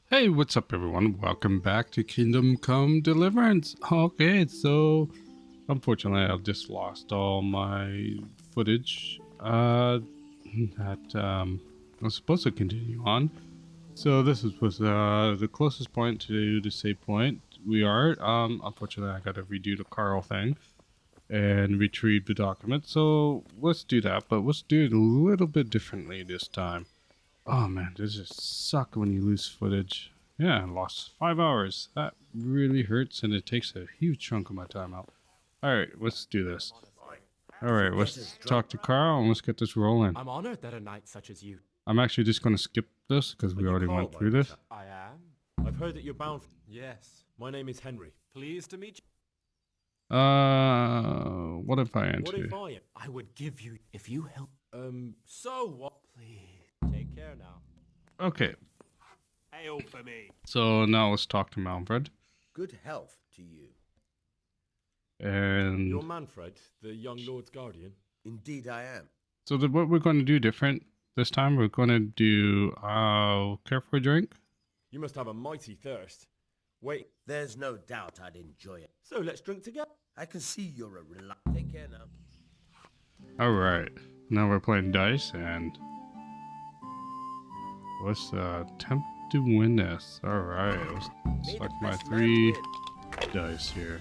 Hey, what's up everyone? Welcome back to Kingdom Come Deliverance. Okay, so unfortunately I just lost all my footage that I was supposed to continue on. So this was the closest point to the save point we are. Unfortunately I gotta redo the Carl thing and retrieve the document. So let's do that, but let's do it a little bit differently this time. Oh man, this just suck when you lose footage. Yeah, I lost 5 hours. That really hurts and it takes a huge chunk of my time out. Alright, let's do this. Alright, let's talk to Carl and let's get this rolling. I'm honored that a knight such as you. I'm actually just going to skip this because we already went through this. I am. I've heard that you're bound. Yes. My name is Henry. Pleased to meet you. What if I What enter? if I? I would give you if you help. So what? Please take care now. Okay, Ale for me. so now let's talk to Manfred. Good health to you. And You're Manfred, the young lord's guardian. Indeed I am. so what we're going to do different this time, we're going to do, care for a drink? You must have a mighty thirst. Wait, There's no doubt I'd enjoy it. so let's drink together. I can see you're a Take care now. Alright, now we're playing dice and let's attempt to win this. Alright, let's select my 3 dice here.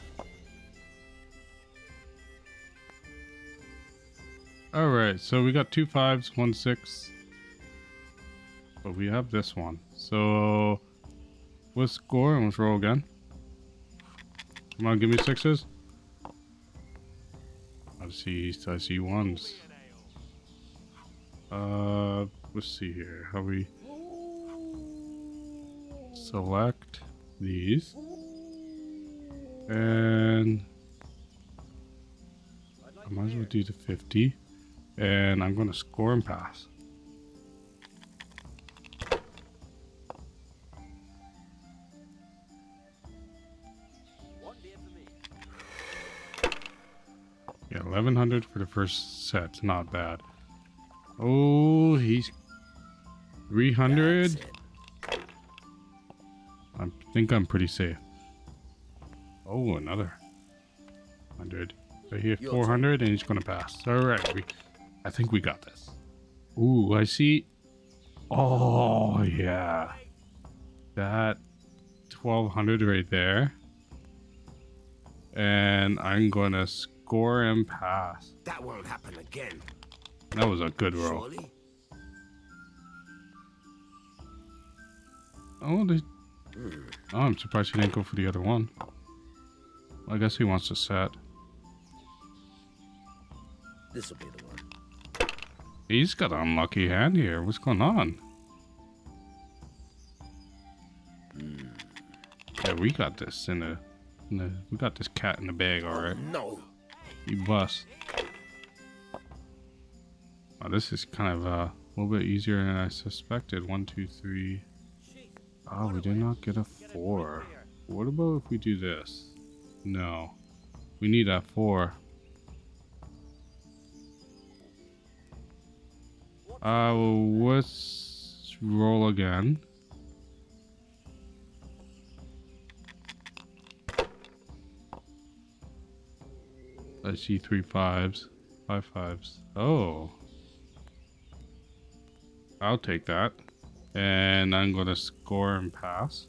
Alright, so we got 2 5s, 1 6. But we have this one. So let's score and let's roll again. Come on, give me 6s. I see 1s. Let's see here. How we select these and I might as well do the 50 and I'm gonna score and pass. Yeah, 1100 for the first set, not bad. Oh, he's 300. I think I'm pretty safe. Oh, another 100. So here, 400, and he's gonna pass. All right, I think we got this. Ooh, I see. Oh yeah, that 1200 right there, and I'm gonna score and pass. That won't happen again. That was a good roll. Surely? Oh, oh, I'm surprised he didn't go for the other one. Well, I guess he wants to set. This'll be the one. He's got an unlucky hand here. What's going on? Yeah, we got this we got this cat in the bag, all right. No. You bust. Oh, this is kind of a little bit easier than I suspected. 1, 2, 3. Oh, we did not get a 4. What about if we do this? No, we need that 4. Let's roll again. I see 3 5s, 5 5s. Oh, I'll take that. And I'm gonna score and pass.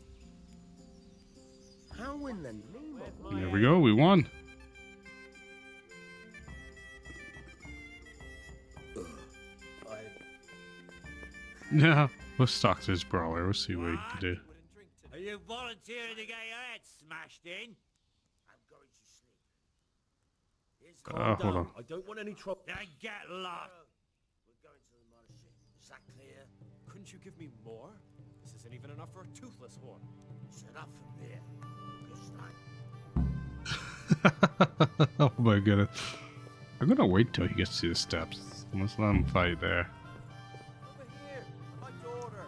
How in the name of There we go, we won. Yeah, let's talk to this brawler. Let's see what he can do. Are you volunteering to get your head smashed in? I'm going to sleep. Here's Hold on. I don't want any trouble. Then get lost. We're going to the monastery. Is that clear? Couldn't you give me more? This isn't even enough for a toothless one. It's enough from here. Good night. Oh my goodness. I'm gonna wait till he gets to the steps. Let's let him fight there. Over here, my daughter.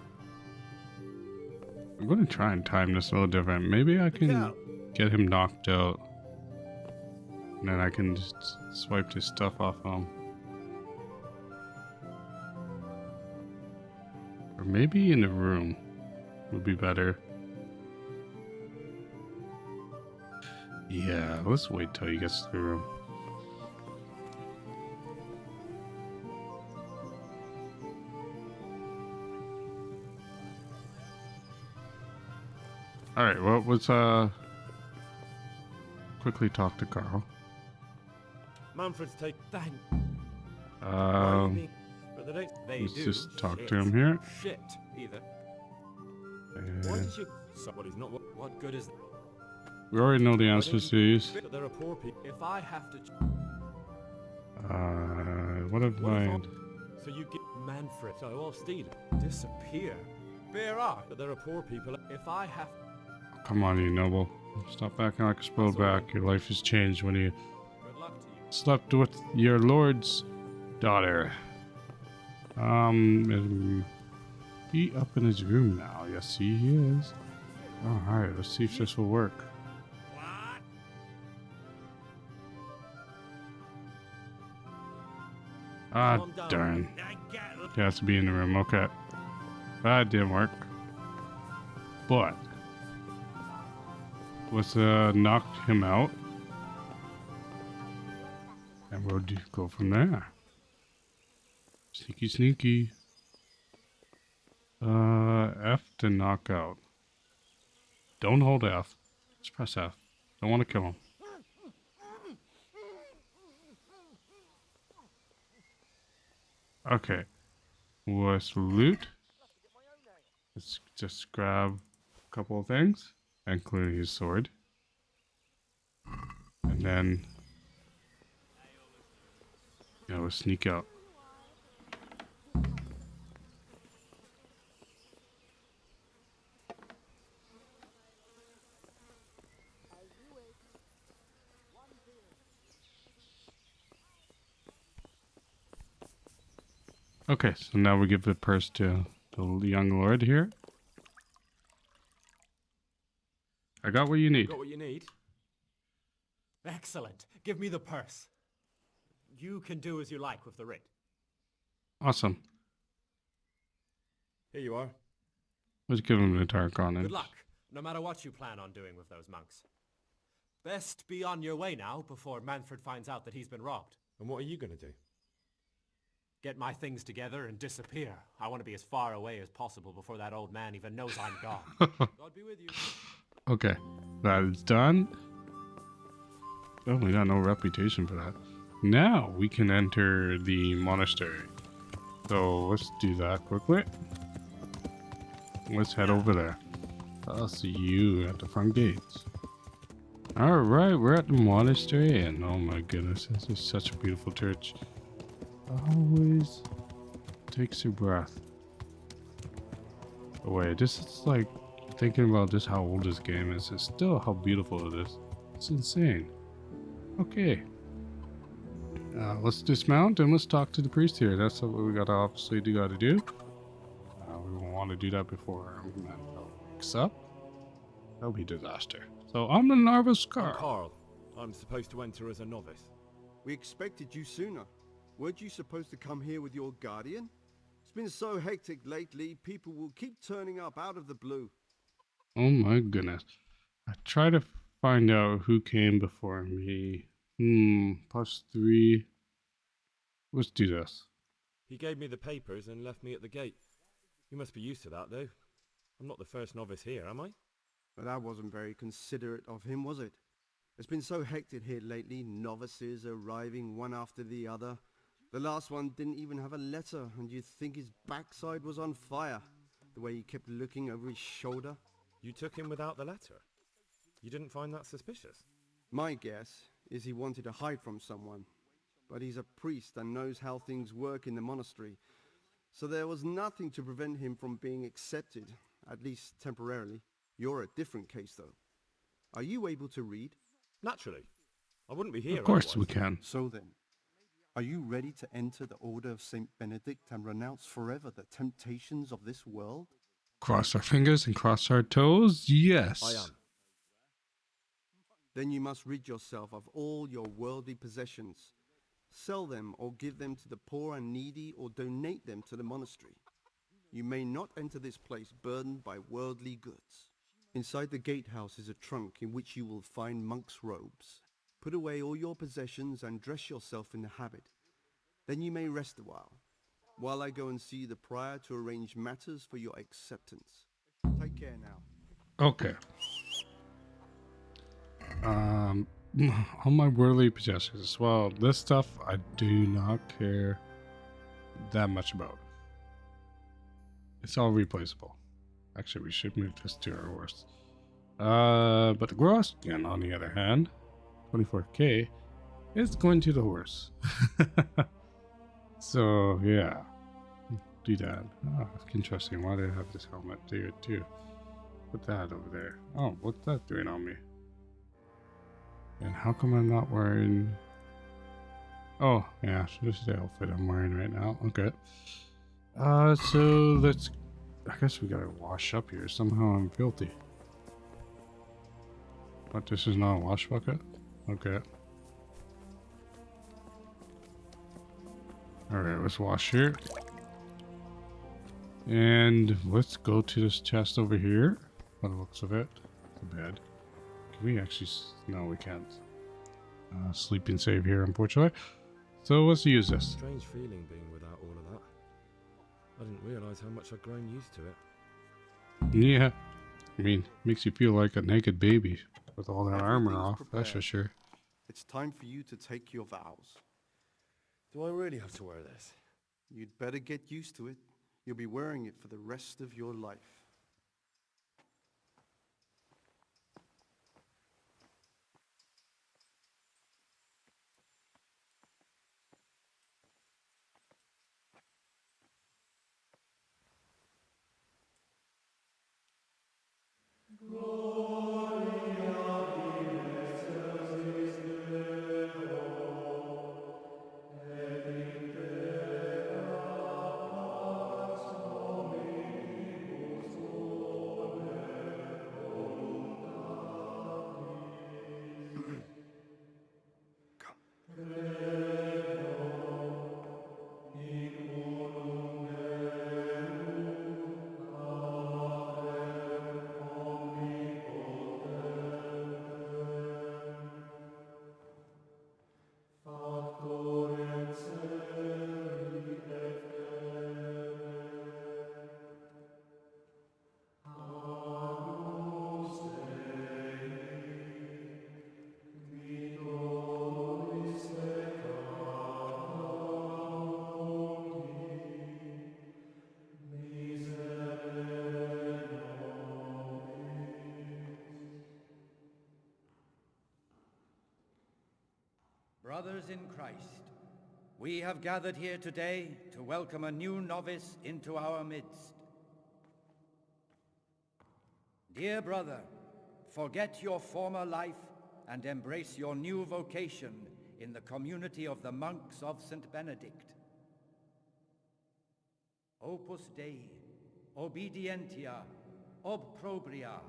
I'm gonna try and time this a little different. Maybe I can get him knocked out. And then I can just swipe his stuff off him. Or maybe in the room. would be better. Yeah, let's wait till he gets to the room. Alright, well, let's quickly talk to Carl. Manfred's take. Thank. But they don't. They Let's do. just talk shit. to him here. Shit, either. Why And did you? Somebody's not. What good is? we already know the answers to these. But there are poor people. If I have to. What have I... So you get Manfred. So I'll steal it. Disappear. Bear art. But there are poor people. If I have. Come on, you noble. Stop acting like a spoiled brat. Your life has changed when you Good luck to you. slept with your lord's daughter. Is he up in his room now? Yes, he is. Alright, let's see if this will work. What? Ah, Calm down. darn. Then get He has to be in the room. Okay. That didn't work. But let's knock him out. And we'll go from there. Sneaky, sneaky. F to knock out. Don't hold F. Just press F. Don't want to kill him. Okay. Let's loot. Let's just grab a couple of things, including his sword. And then, we'll sneak out. Okay, so now we give the purse to the young lord here. I got what you need. Got what you need. Excellent. Give me the purse. You can do as you like with the writ. Awesome. Here you are. Let's give him the entire continent. Good luck, no matter what you plan on doing with those monks. Best be on your way now before Manfred finds out that he's been robbed. And what are you going to do? Get my things together and disappear. I want to be as far away as possible before that old man even knows I'm gone. God be with you. Okay, that is done. Oh, we got no reputation for that. Now we can enter the monastery. So let's do that quickly. Let's head over there. I'll see you at the front gates. Alright, we're at the monastery, and oh my goodness, this is such a beautiful church. Always takes your breath away. Just it's like thinking about just how old this game is. It's still how beautiful it is. It's insane. Okay. Let's dismount and let's talk to the priest here. That's what we gotta obviously do. We won't want to do that before Manfred wakes up. That'll be disaster. So I'm the Narva's I'm Carl. Carl. I'm supposed to enter as a novice. We expected you sooner. Weren't you supposed to come here with your guardian? It's been so hectic lately, people will keep turning up out of the blue. Oh my goodness. I try to find out who came before me. +3. Let's do this. He gave me the papers and left me at the gate. You must be used to that, though. I'm not the first novice here, am I? But that wasn't very considerate of him, was it? It's been so hectic here lately, novices arriving one after the other. The last one didn't even have a letter, and you'd think his backside was on fire, the way he kept looking over his shoulder. You took him without the letter. You didn't find that suspicious? My guess is he wanted to hide from someone, but he's a priest and knows how things work in the monastery, so there was nothing to prevent him from being accepted, at least temporarily. You're a different case, though. Are you able to read? Naturally. I wouldn't be here Of course we otherwise. can. So then, are you ready to enter the Order of Saint Benedict and renounce forever the temptations of this world? Cross our fingers and cross our toes. Yes. I am. Then you must rid yourself of all your worldly possessions. Sell them or give them to the poor and needy or donate them to the monastery. You may not enter this place burdened by worldly goods. Inside the gatehouse is a trunk in which you will find monk's robes. Put away all your possessions and dress yourself in the habit. Then you may rest a while I go and see the prior to arrange matters for your acceptance. Take care now. Okay. All my worldly possessions. Well, this stuff I do not care that much about. It's all replaceable. Actually, we should move this to our horse. But the gross skin, on the other hand, 24k, is going to the horse. So, yeah. Do that. Oh, interesting. Why do I have this helmet there, too? Put that over there. Oh, what's that doing on me? And how come I'm not wearing... Oh, yeah, so this is the outfit I'm wearing right now. Okay. So let's... I guess we gotta wash up here. Somehow I'm filthy. But this is not a wash bucket? Okay. Alright, let's wash here. And let's go to this chest over here. By the looks of it. The bed. Can we actually... No, we can't. Sleep and save here, unfortunately. So let's use this. Strange feeling being without all of that. I didn't realise how much I'd grown used to it. Yeah. I mean, makes you feel like a naked baby with all that armor Everything's off, that's for prepared. sure. It's time for you to take your vows. Do I really have to wear this? You'd better get used to it. You'll be wearing it for the rest of your life. Brothers in Christ, we have gathered here today to welcome a new novice into our midst. Dear brother, forget your former life and embrace your new vocation in the community of the monks of St. Benedict. Opus Dei, obedientia, obprobria,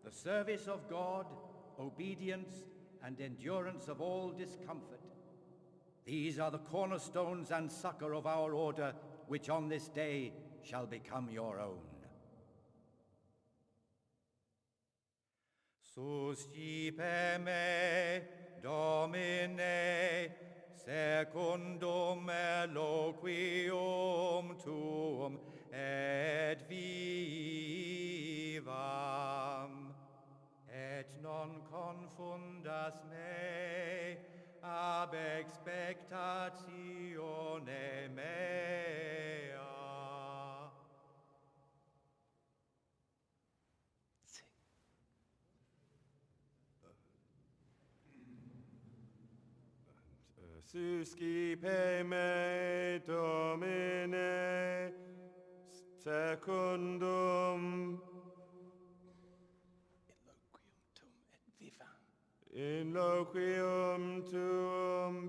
the service of God, obedience, and endurance of all discomfort. These are the cornerstones and succor of our order, which on this day shall become your own. Suscipe me, Domine, secundum eloquium tuum et vivam. Et non confundas me ab expectatione mea. Suscipe me, Domine, secundum in loquium tuum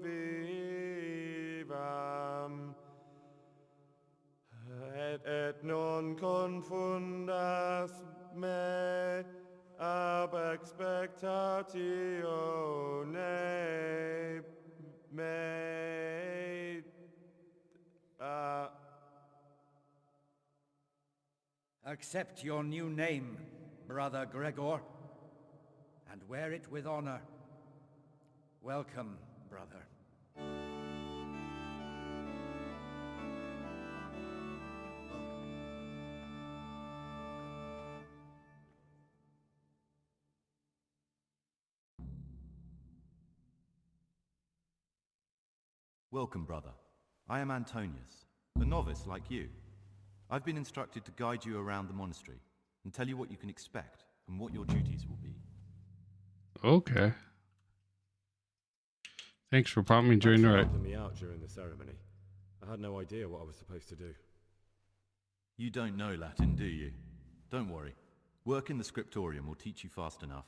vivam, et non confundas me ab expectatione mea. Accept your new name, Brother Gregor, and wear it with honor. Welcome, brother. Welcome, brother. I am Antonius, a novice like you. I've been instructed to guide you around the monastery and tell you what you can expect and what your duties will be. Okay. Thanks for prompting me during Thanks the for rite. helping me out during the ceremony. I had no idea what I was supposed to do. You don't know Latin, do you? Don't worry. Work in the scriptorium will teach you fast enough.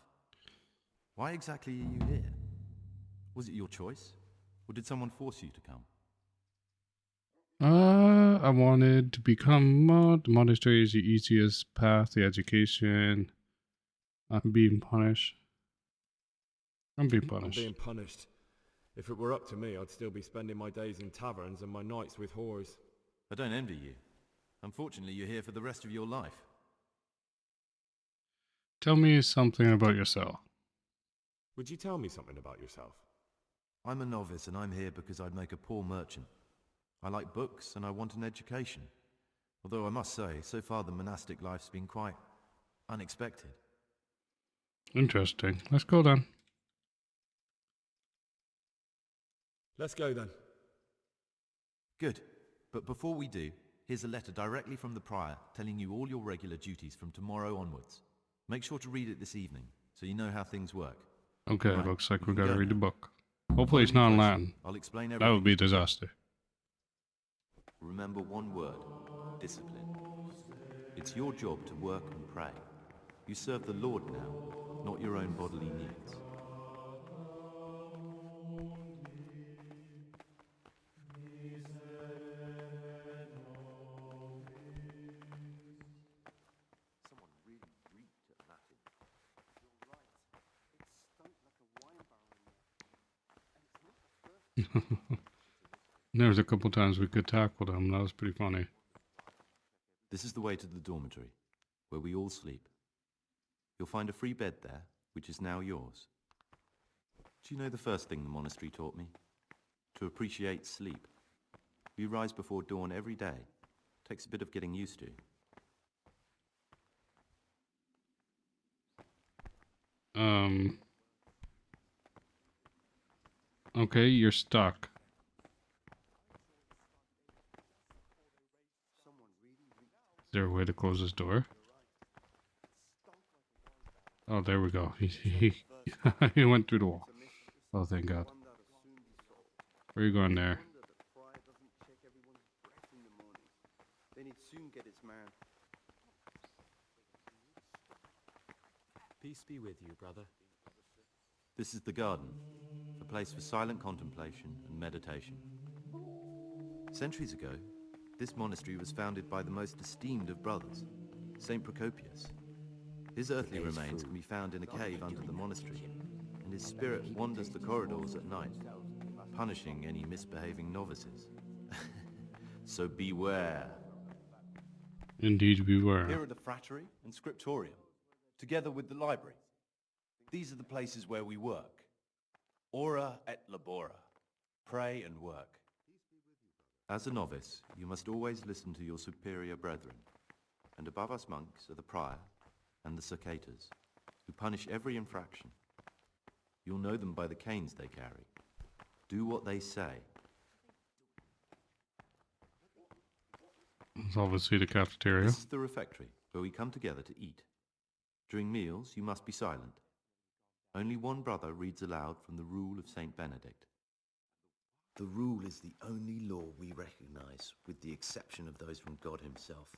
Why exactly are you here? Was it your choice? Or did someone force you to come? I wanted to become the monastery is the easiest path to education. I'm being punished. I'm being I'm punished. being punished. If it were up to me, I'd still be spending my days in taverns and my nights with whores. I don't envy you. Unfortunately, you're here for the rest of your life. Tell me something about yourself. Would you tell me something about yourself? I'm a novice and I'm here because I'd make a poor merchant. I like books and I want an education. Although I must say, so far the monastic life's been quite unexpected. Interesting. Let's go then. Let's go then. Good. But before we do, here's a letter directly from the prior telling you all your regular duties from tomorrow onwards. Make sure to read it this evening so you know how things work. Okay, Right, looks like we we can gotta go read the now. book. Hopefully it's Follow not me in closely. Latin. I'll explain That everything. would be a disaster. Remember one word, discipline. It's your job to work and pray. You serve the Lord now, not your own bodily needs. Someone really reeked at Latin. You're right. It stunk like a wine barrel in there. And it's not the first. There was a couple times we could tackle them. That was pretty funny. This is the way to the dormitory, where we all sleep. You'll find a free bed there, which is now yours. Do you know the first thing the monastery taught me? To appreciate sleep. We rise before dawn every day. Takes a bit of getting used to. Okay, you're stuck. Is there a way to close this door? Oh, there we go. He went through the wall. Oh, thank God. Where are you going there? Wonder the prior doesn't check everyone's breath in the morning. Then he'd soon get his man. Peace be with you, brother. This is the garden, a place for silent contemplation and meditation. Centuries ago, this monastery was founded by the most esteemed of brothers, Saint Procopius. His earthly remains can be found in a cave under the monastery, and his spirit wanders the corridors at night, punishing any misbehaving novices. So beware. Indeed, we were. Here are the frattery and scriptorium, together with the library. These are the places where we work. Ora et labora. Pray and work. As a novice, you must always listen to your superior brethren. And above us monks are the prior and the cicatas, who punish every infraction. You'll know them by the canes they carry. Do what they say. It's obviously the cafeteria. This is the refectory, where we come together to eat. During meals, you must be silent. Only one brother reads aloud from the Rule of Saint Benedict. The rule is the only law we recognize, with the exception of those from God himself.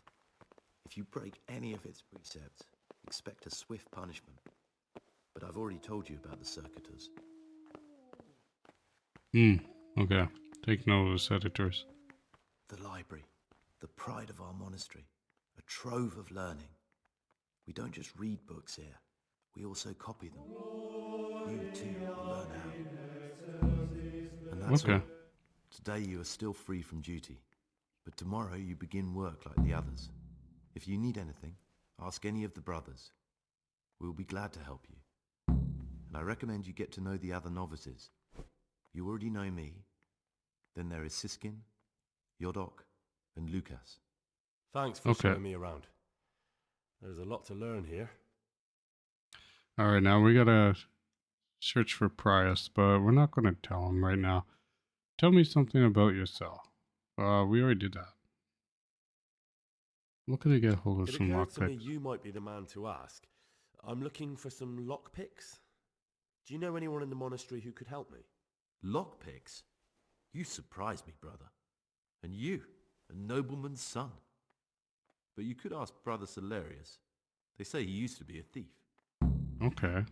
If you break any of its precepts, expect a swift punishment. But I've already told you about the circuitous. Okay. Take note of the senators. The library, the pride of our monastery, a trove of learning. We don't just read books here, we also copy them. You too will learn how. And that's Okay. all. Today you are still free from duty, but tomorrow you begin work like the others. If you need anything, ask any of the brothers. We'll be glad to help you. And I recommend you get to know the other novices. You already know me. Then there is Siskin, Yodok, and Lucas. Thanks for Okay. showing me around. There's a lot to learn here. Alright, now we gotta search for Prius, but we're not gonna tell him right now. Tell me something about yourself. We already did that. Looking to get hold of It some occurred to me lockpicks. you might be the man to ask. I'm looking for some lockpicks. Do you know anyone in the monastery who could help me? Lockpicks? You surprise me, brother. And you, a nobleman's son. But you could ask Brother Solarius. They say he used to be a thief. Okay.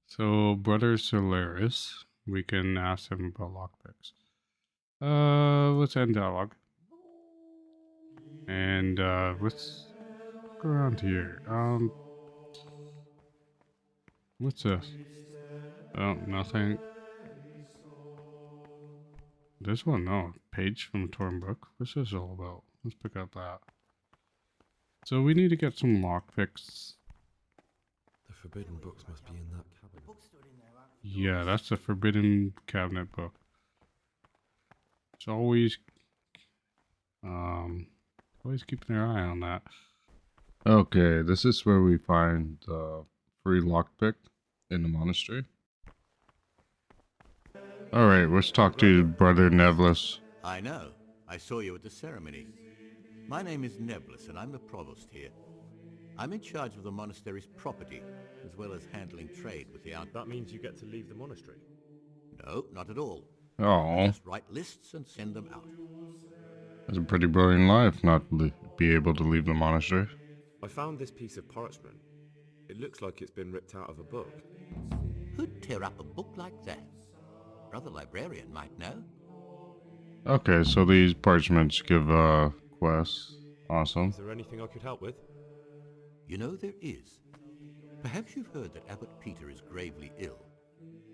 So, Brother Solaris, we can ask him about lockpicks. Let's end dialogue. And, let's go around here. What's this? Oh, nothing. This one, no. Page from Torn Book. What's this all about? Let's pick up that. So we need to get some lockpicks. The forbidden books must be in that cabinet. Yeah, that's the Forbidden Cabinet book. It's always keeping their eye on that. Okay, this is where we find the free lockpick in the monastery. Alright, let's talk to Brother Nevlis. I know. I saw you at the ceremony. My name is Neblis, and I'm the provost here. I'm in charge of the monastery's property, as well as handling trade with the That means you get to leave the monastery. No, not at all. Oh, I just write lists and send them out. that's a pretty brilliant life, not be able to leave the monastery. I found this piece of parchment. It looks like it's been ripped out of a book. Who'd tear up a book like that? Brother Librarian might know. Okay, so these parchments give quests. Awesome. Is there anything I could help with? You know there is. Perhaps you've heard that Abbot Peter is gravely ill.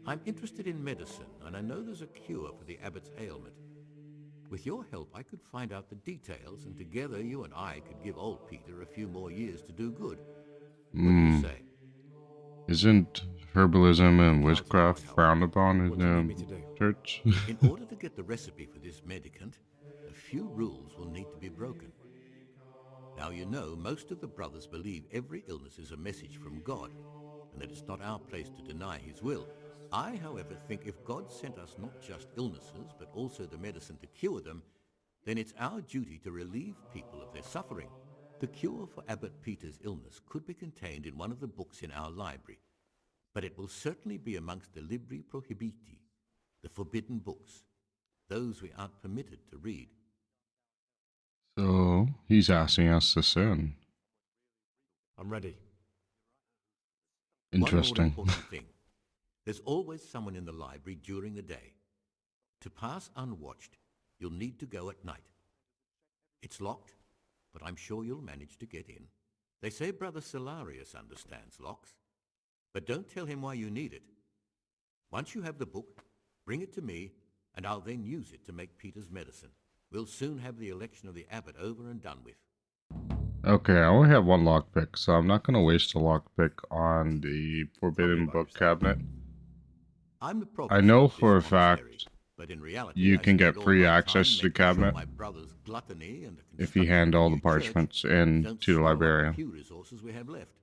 I'm interested in medicine, and I know there's a cure for the abbot's ailment. With your help, I could find out the details, and together you and I could give old Peter a few more years to do good. What do you say? Isn't herbalism and witchcraft frowned upon in What do you need me the to do? church? In order to get the recipe for this medicament, a few rules will need to be broken. Now you know most of the brothers believe every illness is a message from God, and that it's not our place to deny his will. I, however, think if God sent us not just illnesses, but also the medicine to cure them, then it's our duty to relieve people of their suffering. The cure for Abbot Peter's illness could be contained in one of the books in our library, but it will certainly be amongst the Libri Prohibiti, the forbidden books, those we aren't permitted to read. So, he's asking us to sin. I'm ready. One more Interesting. important thing. There's always someone in the library during the day. To pass unwatched, you'll need to go at night. It's locked, but I'm sure you'll manage to get in. They say Brother Solarius understands locks, but don't tell him why you need it. Once you have the book, bring it to me, and I'll then use it to make Peter's medicine. We'll soon have the election of the abbot over and done with. Okay, I only have one lockpick, so I'm not going to waste a lockpick on the Forbidden about Book yourself. cabinet. I'm the provost I know of this for a fact monastery, but in reality, you I can spend get all free my time access to the making sure cabinet my brother's gluttony and the if you construction hand of a all the new church parchments in don't to the swallow up librarian. few resources we have left.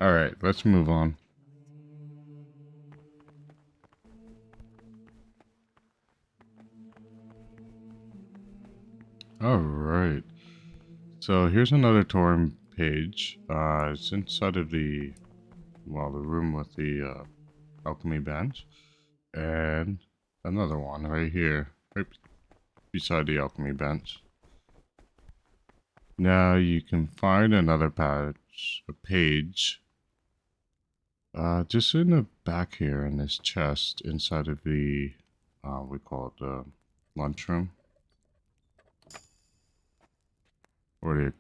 Alright, let's move on. Alright. So here's another Torn page. It's inside of the room with the alchemy bench. And another one right here, right beside the alchemy bench. Now you can find another page, just in the back here in this chest inside of the, we call it the lunchroom. Or the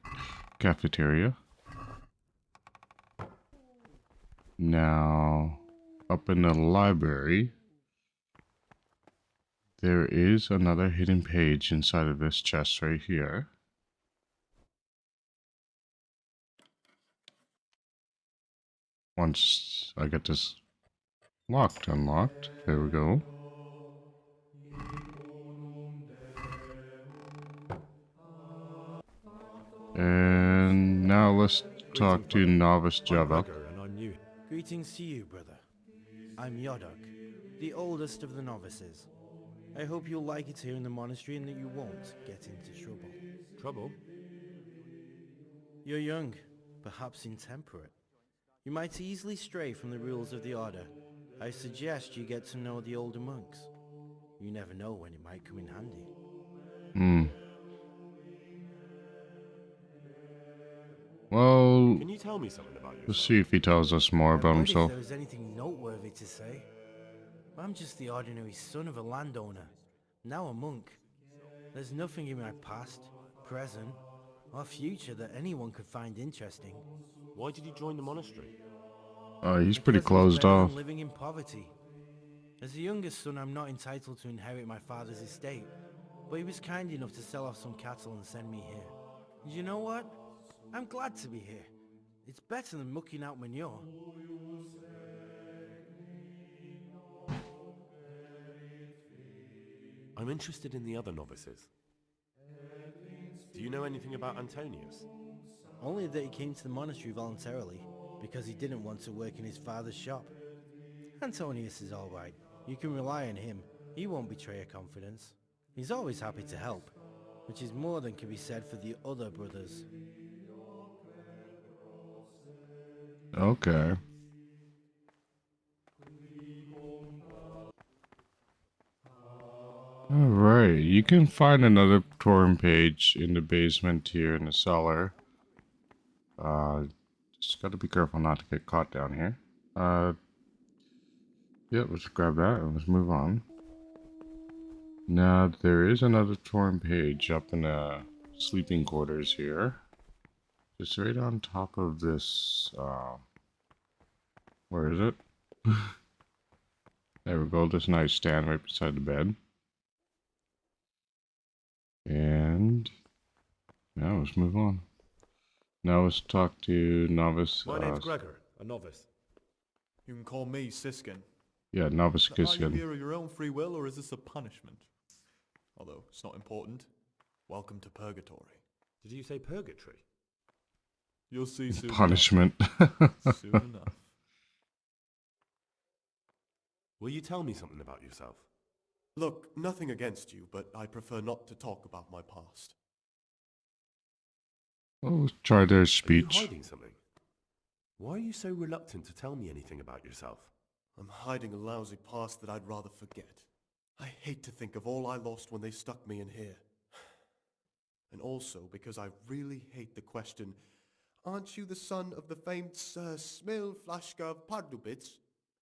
cafeteria. Now, up in the library, there is another hidden page inside of this chest right here. Once I get this unlocked. There we go. And now let's talk to Novice I'm Javok. Gregor, and I'm new. Greetings to you, brother. I'm Yodok, the oldest of the novices. I hope you'll like it here in the monastery and that you won't get into trouble. Trouble? You're young, perhaps intemperate. You might easily stray from the rules of the order. I suggest you get to know the older monks. You never know when it might come in handy. Well, Can you tell me something about yourself? let's see if he tells us more I about would if himself. there was anything noteworthy to say. I'm just the ordinary son of a landowner, now a monk. There's nothing in my past, present, or future that anyone could find interesting. Why did you join the monastery? He's pretty Because it was closed better off. than living in poverty. As the youngest son, I'm not entitled to inherit my father's estate, but he was kind enough to sell off some cattle and send me here. And you know what? I'm glad to be here. It's better than mucking out manure. I'm interested in the other novices. Do you know anything about Antonius? Only that he came to the monastery voluntarily, because he didn't want to work in his father's shop. Antonius is all right. You can rely on him. He won't betray your confidence. He's always happy to help, which is more than can be said for the other brothers. Okay. Alright, you can find another torrent page in the basement here in the cellar. Just gotta be careful not to get caught down here. Yep, let's grab that and let's move on. Now, there is another torrent page up in the sleeping quarters here. Just right on top of this, where is it? There we go, this nightstand right beside the bed. And now let's move on. Now let's talk to Novice. My name's Gregor, a novice. You can call me Siskin. Yeah, Novice Are you Kiskin. here of your own free will, or is this a punishment? Although, it's not important. Welcome to Purgatory. Did you say purgatory? You'll see soon Punishment. enough. Soon enough. Will you tell me something about yourself? Look, nothing against you, but I prefer not to talk about my past. Well, let's try their Are you speech. hiding something? Why are you so reluctant to tell me anything about yourself? I'm hiding a lousy past that I'd rather forget. I hate to think of all I lost when they stuck me in here. And also because I really hate the question, aren't you the son of the famed Sir Smil Flashka of Pardubitz?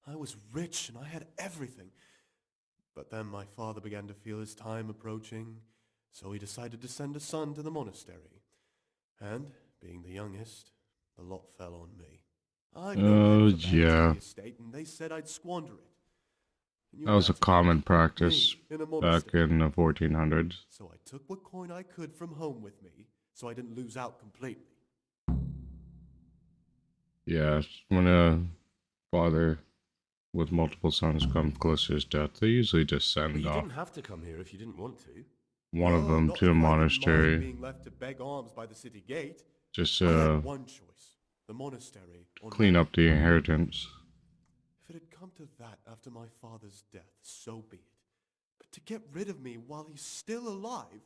I was rich and I had everything. But then my father began to feel his time approaching, so he decided to send a son to the monastery. And, being the youngest, the lot fell on me. I Oh, yeah. the estate, and they said I'd squander it. That was a common practice in a back monastery. in the 1400s. So I took what coin I could from home with me, so I didn't lose out completely. Yeah, when a father with multiple sons comes close to his death, they usually just But send you off didn't have to come here if you didn't want to. one of them not to a if I didn't mind monastery. being left to beg alms by the city gate. Just I had one choice, the monastery or clean nothing. up the inheritance. If it had come to that after my father's death, so be it. But to get rid of me while he's still alive,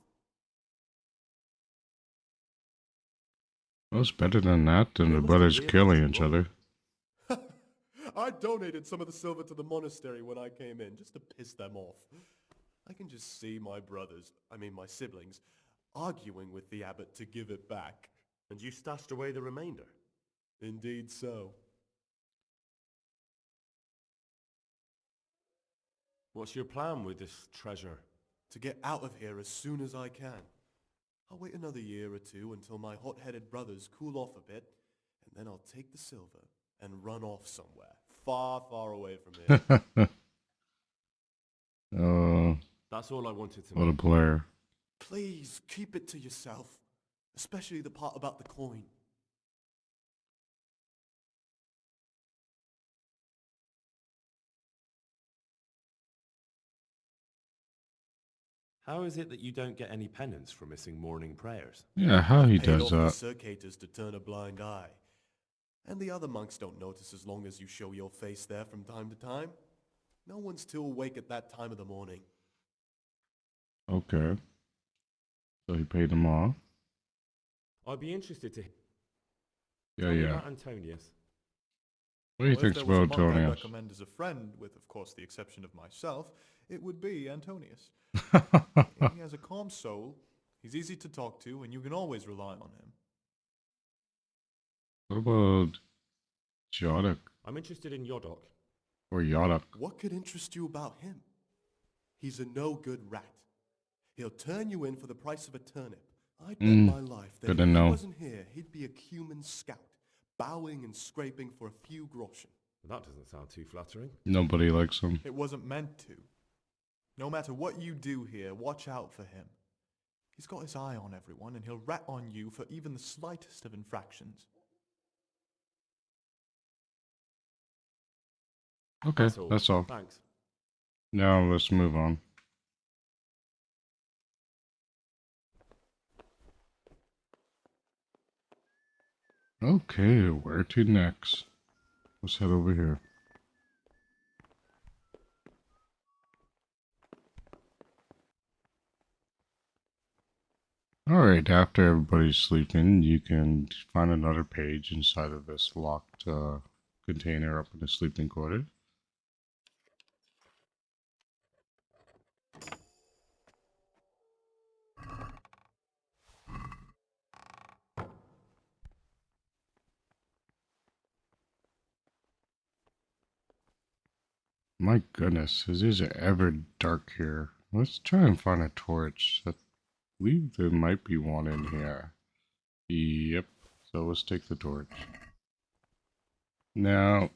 Well, it's better than that than They the must have brothers realized killing it each wrong. other. I donated some of the silver to the monastery when I came in, just to piss them off. I can just see my brothers, my siblings, arguing with the abbot to give it back. And you stashed away the remainder? Indeed so. What's your plan with this treasure? To get out of here as soon as I can. I'll wait another year or two until my hot-headed brothers cool off a bit, and then I'll take the silver and run off somewhere, far, far away from here. That's all I wanted to What know. a player. Please, keep it to yourself. Especially the part about the coin. How is it that you don't get any penance for missing morning prayers? Yeah, how he Paid does off the that. circators to turn a blind eye. And the other monks don't notice as long as you show your face there from time to time. No one's too awake at that time of the morning. Okay. So he paid them off. I'd be interested to Yeah, tell me yeah. about Antonius. What do you Well, think if there was a about monk I'd Antonius? recommend as a friend, with of course the exception of myself, it would be Antonius. He has a calm soul, he's easy to talk to, and you can always rely on him. What about Jodok I'm interested in Yodok. or Yodok? What could interest you about him? He's a no-good rat. He'll turn you in for the price of a turnip. I'd bet my life that good if to he know. wasn't here, he'd be a cumin scout, bowing and scraping for a few groschen. That doesn't sound too flattering. Nobody likes him. It wasn't meant to. No matter what you do here, watch out for him. He's got his eye on everyone, and he'll rat on you for even the slightest of infractions. Okay, that's all. Thanks. Now let's move on. Okay, where to next? Let's head over here. Alright, after everybody's sleeping, you can find another page inside of this locked container up in the sleeping quarters. My goodness, it is ever dark here. Let's try and find a torch. I believe there might be one in here. Yep, so let's take the torch. Now,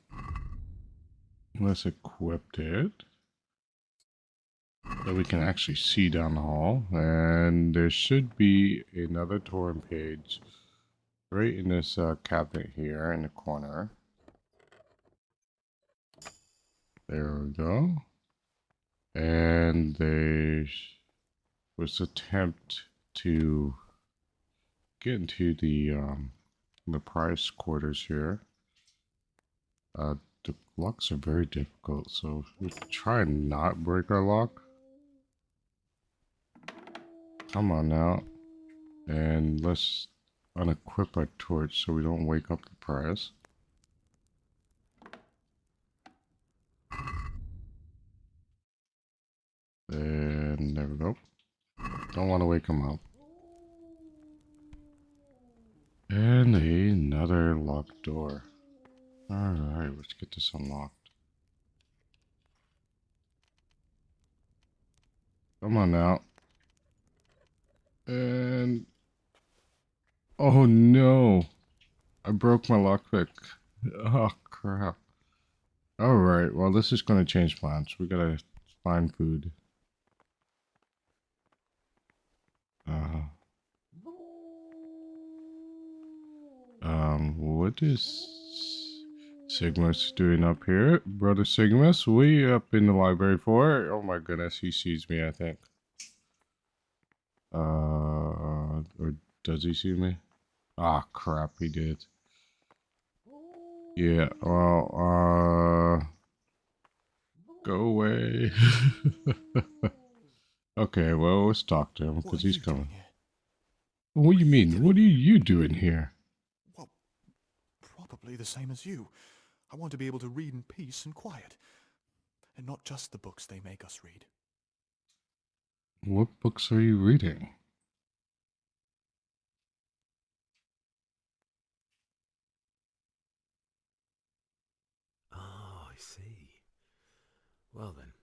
let's equip it so we can actually see down the hall. And there should be another torrent page right in this cabinet here in the corner. There we go. And there was an attempt to get into the prize quarters here. The locks are very difficult, so we try and not break our lock. Come on now. And let's unequip our torch so we don't wake up the prize. And there we go. Don't want to wake him up. And another locked door. Alright, let's get this unlocked. Come on now. And... oh no! I broke my lockpick. Oh crap. Alright, well this is going to change plans. We gotta find food. What is Sigmus doing up here? Brother Sigmus, we up in the library for? Oh my goodness, he sees me, I think. Or does he see me? Ah, crap, he did. Yeah, well, go away. Okay, well, let's talk to him, because he's coming. What do you mean? What are you doing here? Well, probably the same as you. I want to be able to read in peace and quiet. And not just the books they make us read. What books are you reading? Oh, I see. Well then,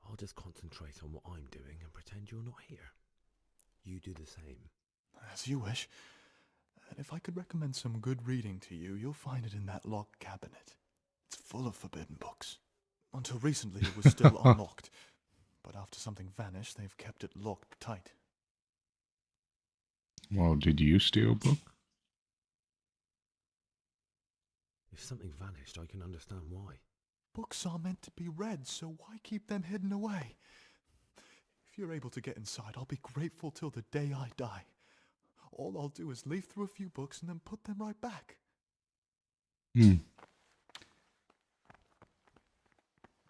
I'll just concentrate on what I'm doing and pretend you're not here. You do the same. As you wish. And if I could recommend some good reading to you, you'll find it in that locked cabinet. It's full of forbidden books. Until recently it was still unlocked. But after something vanished, they've kept it locked tight. Well, did you steal a book? If something vanished, I can understand why. Books are meant to be read, so why keep them hidden away? If you're able to get inside, I'll be grateful till the day I die. All I'll do is leaf through a few books and then put them right back.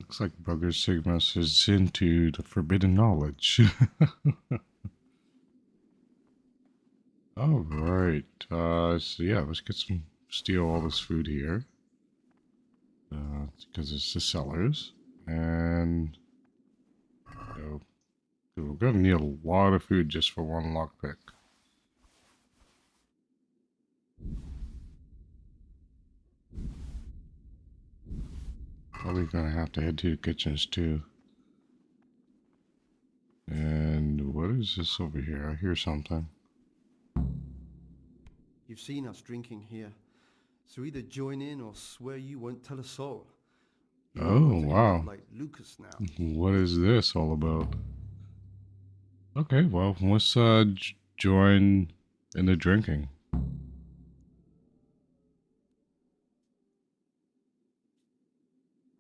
Looks like Brother Sigmas is into the forbidden knowledge. Alright, so yeah, let's get steal all this food here. Because it's the cellars. And we're gonna need a lot of food just for one lockpick. Probably gonna have to head to the kitchens too. And what is this over here? I hear something. You've seen us drinking here, so either join in or swear you won't tell a soul. Oh, wow. Like Lucas now. What is this all about? Okay, well, let's join in the drinking.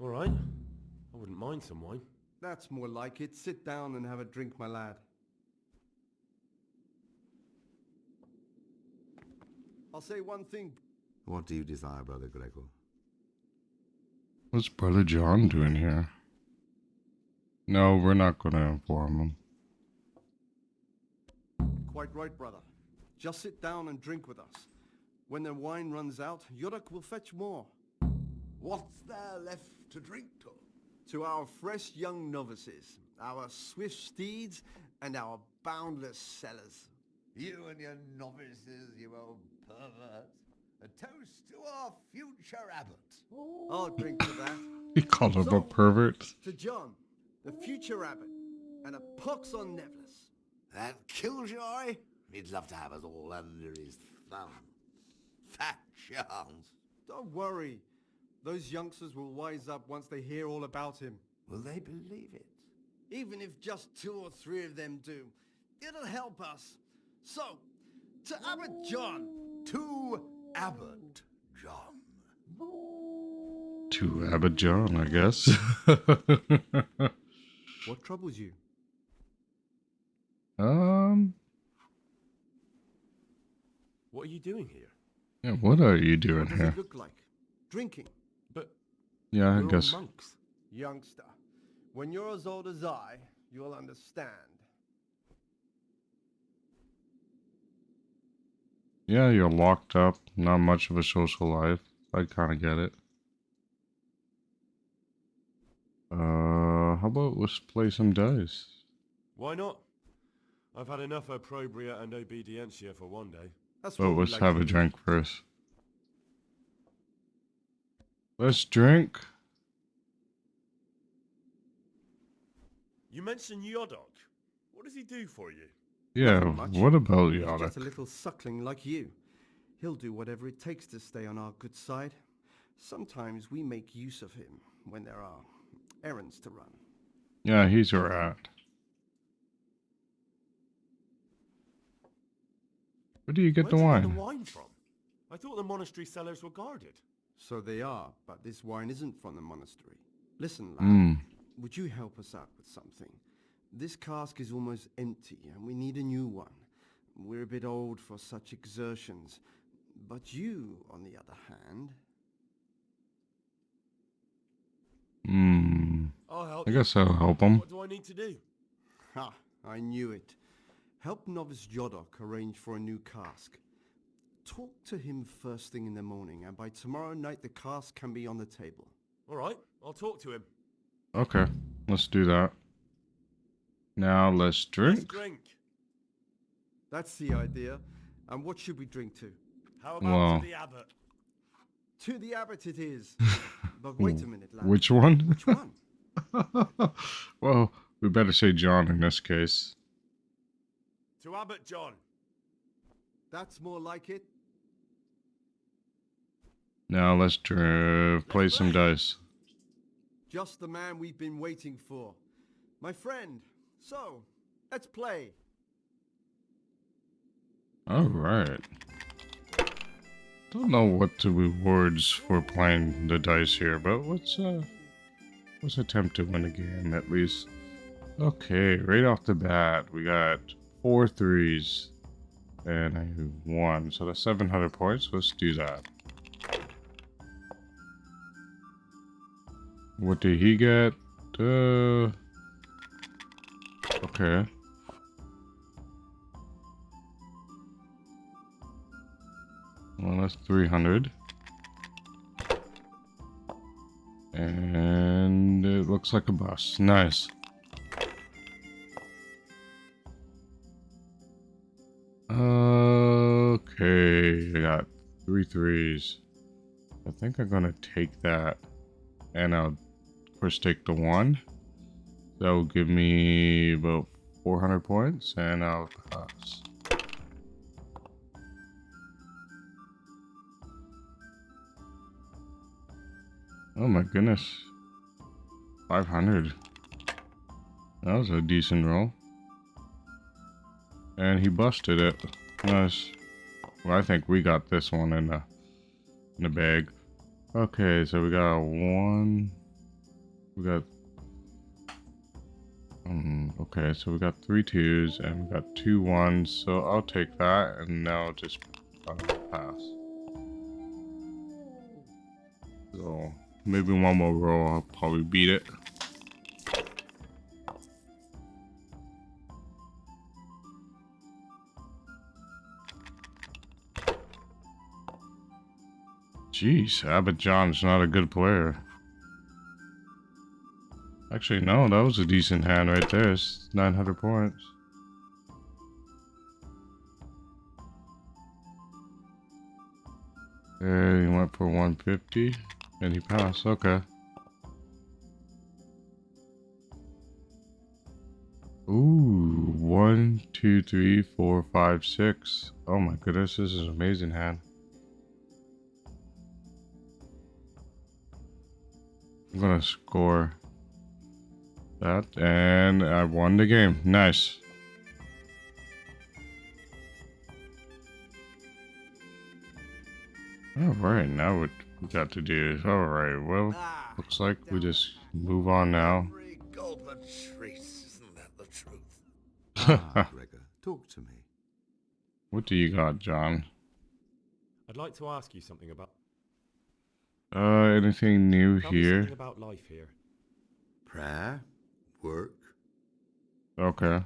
All right. I wouldn't mind some wine. That's more like it. Sit down and have a drink, my lad. I'll say one thing. What do you desire, Brother Gregor? What's Brother John doing here? No, we're not going to inform him. Quite right, brother. Just sit down and drink with us. When the wine runs out, Yodak will fetch more. What's there left to drink to? To our fresh young novices, our swift steeds, and our boundless cellars. You and your novices, you old pervert. A toast to our future abbot. I'll drink to that. He called him a pervert. To John, the future abbot, and a pox on Nevlis. That killjoy? He'd love to have us all under his thumb. Fat chance. Don't worry. Those youngsters will wise up once they hear all about him. Will they believe it? Even if just 2 or 3 of them do, it'll help us. So, to Abbot John. To Abbot John. To Abbot John, I guess. What troubles you? What are you doing here? Yeah, what are you doing What does here? it look like? Drinking. But Yeah, I we're guess. all monks. Youngster, when you're as old as I, you'll understand. Yeah, you're locked up. Not much of a social life. I kind of get it. How about let's play some dice? Why not? I've had enough opprobria and obedientia for one day. That's Oh, what we let's like have to a do. drink first. Let's drink. You mentioned Yodok. What does he do for you? Yeah, Nothing much. what about He's Yada? just a little suckling like you. He'll do whatever it takes to stay on our good side. Sometimes we make use of him when there are errands to run. Yeah, he's a rat. Where do you get Where'd the you get wine? the wine from? I thought the monastery cellars were guarded. So they are, but this wine isn't from the monastery. Listen, lad, would you help us out with something? This cask is almost empty, and we need a new one. We're a bit old for such exertions. But you, on the other hand... I'll help I you. guess I'll help him. What do I need to do? Ha! I knew it. Help Novice Jodok arrange for a new cask. Talk to him first thing in the morning, and by tomorrow night the cask can be on the table. All right, I'll talk to him. Okay, let's do that. Now let's drink. Let's drink. That's the idea. And what should we drink to? How about Well. to the abbot? To the abbot it is. But wait a minute, lad. Which one? Which one? Well, we better say John in this case. To Abbot John. That's more like it. Now let's play some dice. Just the man we've been waiting for. My friend, so, let's play. Alright. Don't know what the rewards for playing the dice here, but let's attempt to win a game at least. Okay, right off the bat, we got 4 threes and a 1, so that's 700 points. Let's do that. What did he get? Okay. Well, that's 300. And it looks like a bus. Nice. Okay, I got 3 threes. I think I'm gonna take that. And I'll, of course, take the 1. That will give me about 400 points, and I'll pass. Oh my goodness. 500. That was a decent roll. And he busted it. Nice. Well, I think we got this one in the bag. Okay, so we got 1. We got... okay, so we got 3 2s and we got 2 1s. So I'll take that, and now just pass. So maybe one more roll, I'll probably beat it. Jeez, Abbott John's not a good player. Actually, no, that was a decent hand right there. It's 900 points. Okay, he went for 150, and he passed. Okay. Ooh, 1, 2, 3, 4, 5, 6. Oh my goodness, this is an amazing hand. I'm gonna score that, and I won the game. Nice. Alright, now what we got to do is, alright, well, looks like we just move on now. Goblin shrieks, isn't that the truth? Gregor, talk to me. What do you got, John? I'd like to ask you something about... anything new Tell me here? something about life here. Prayer? Work? Okay.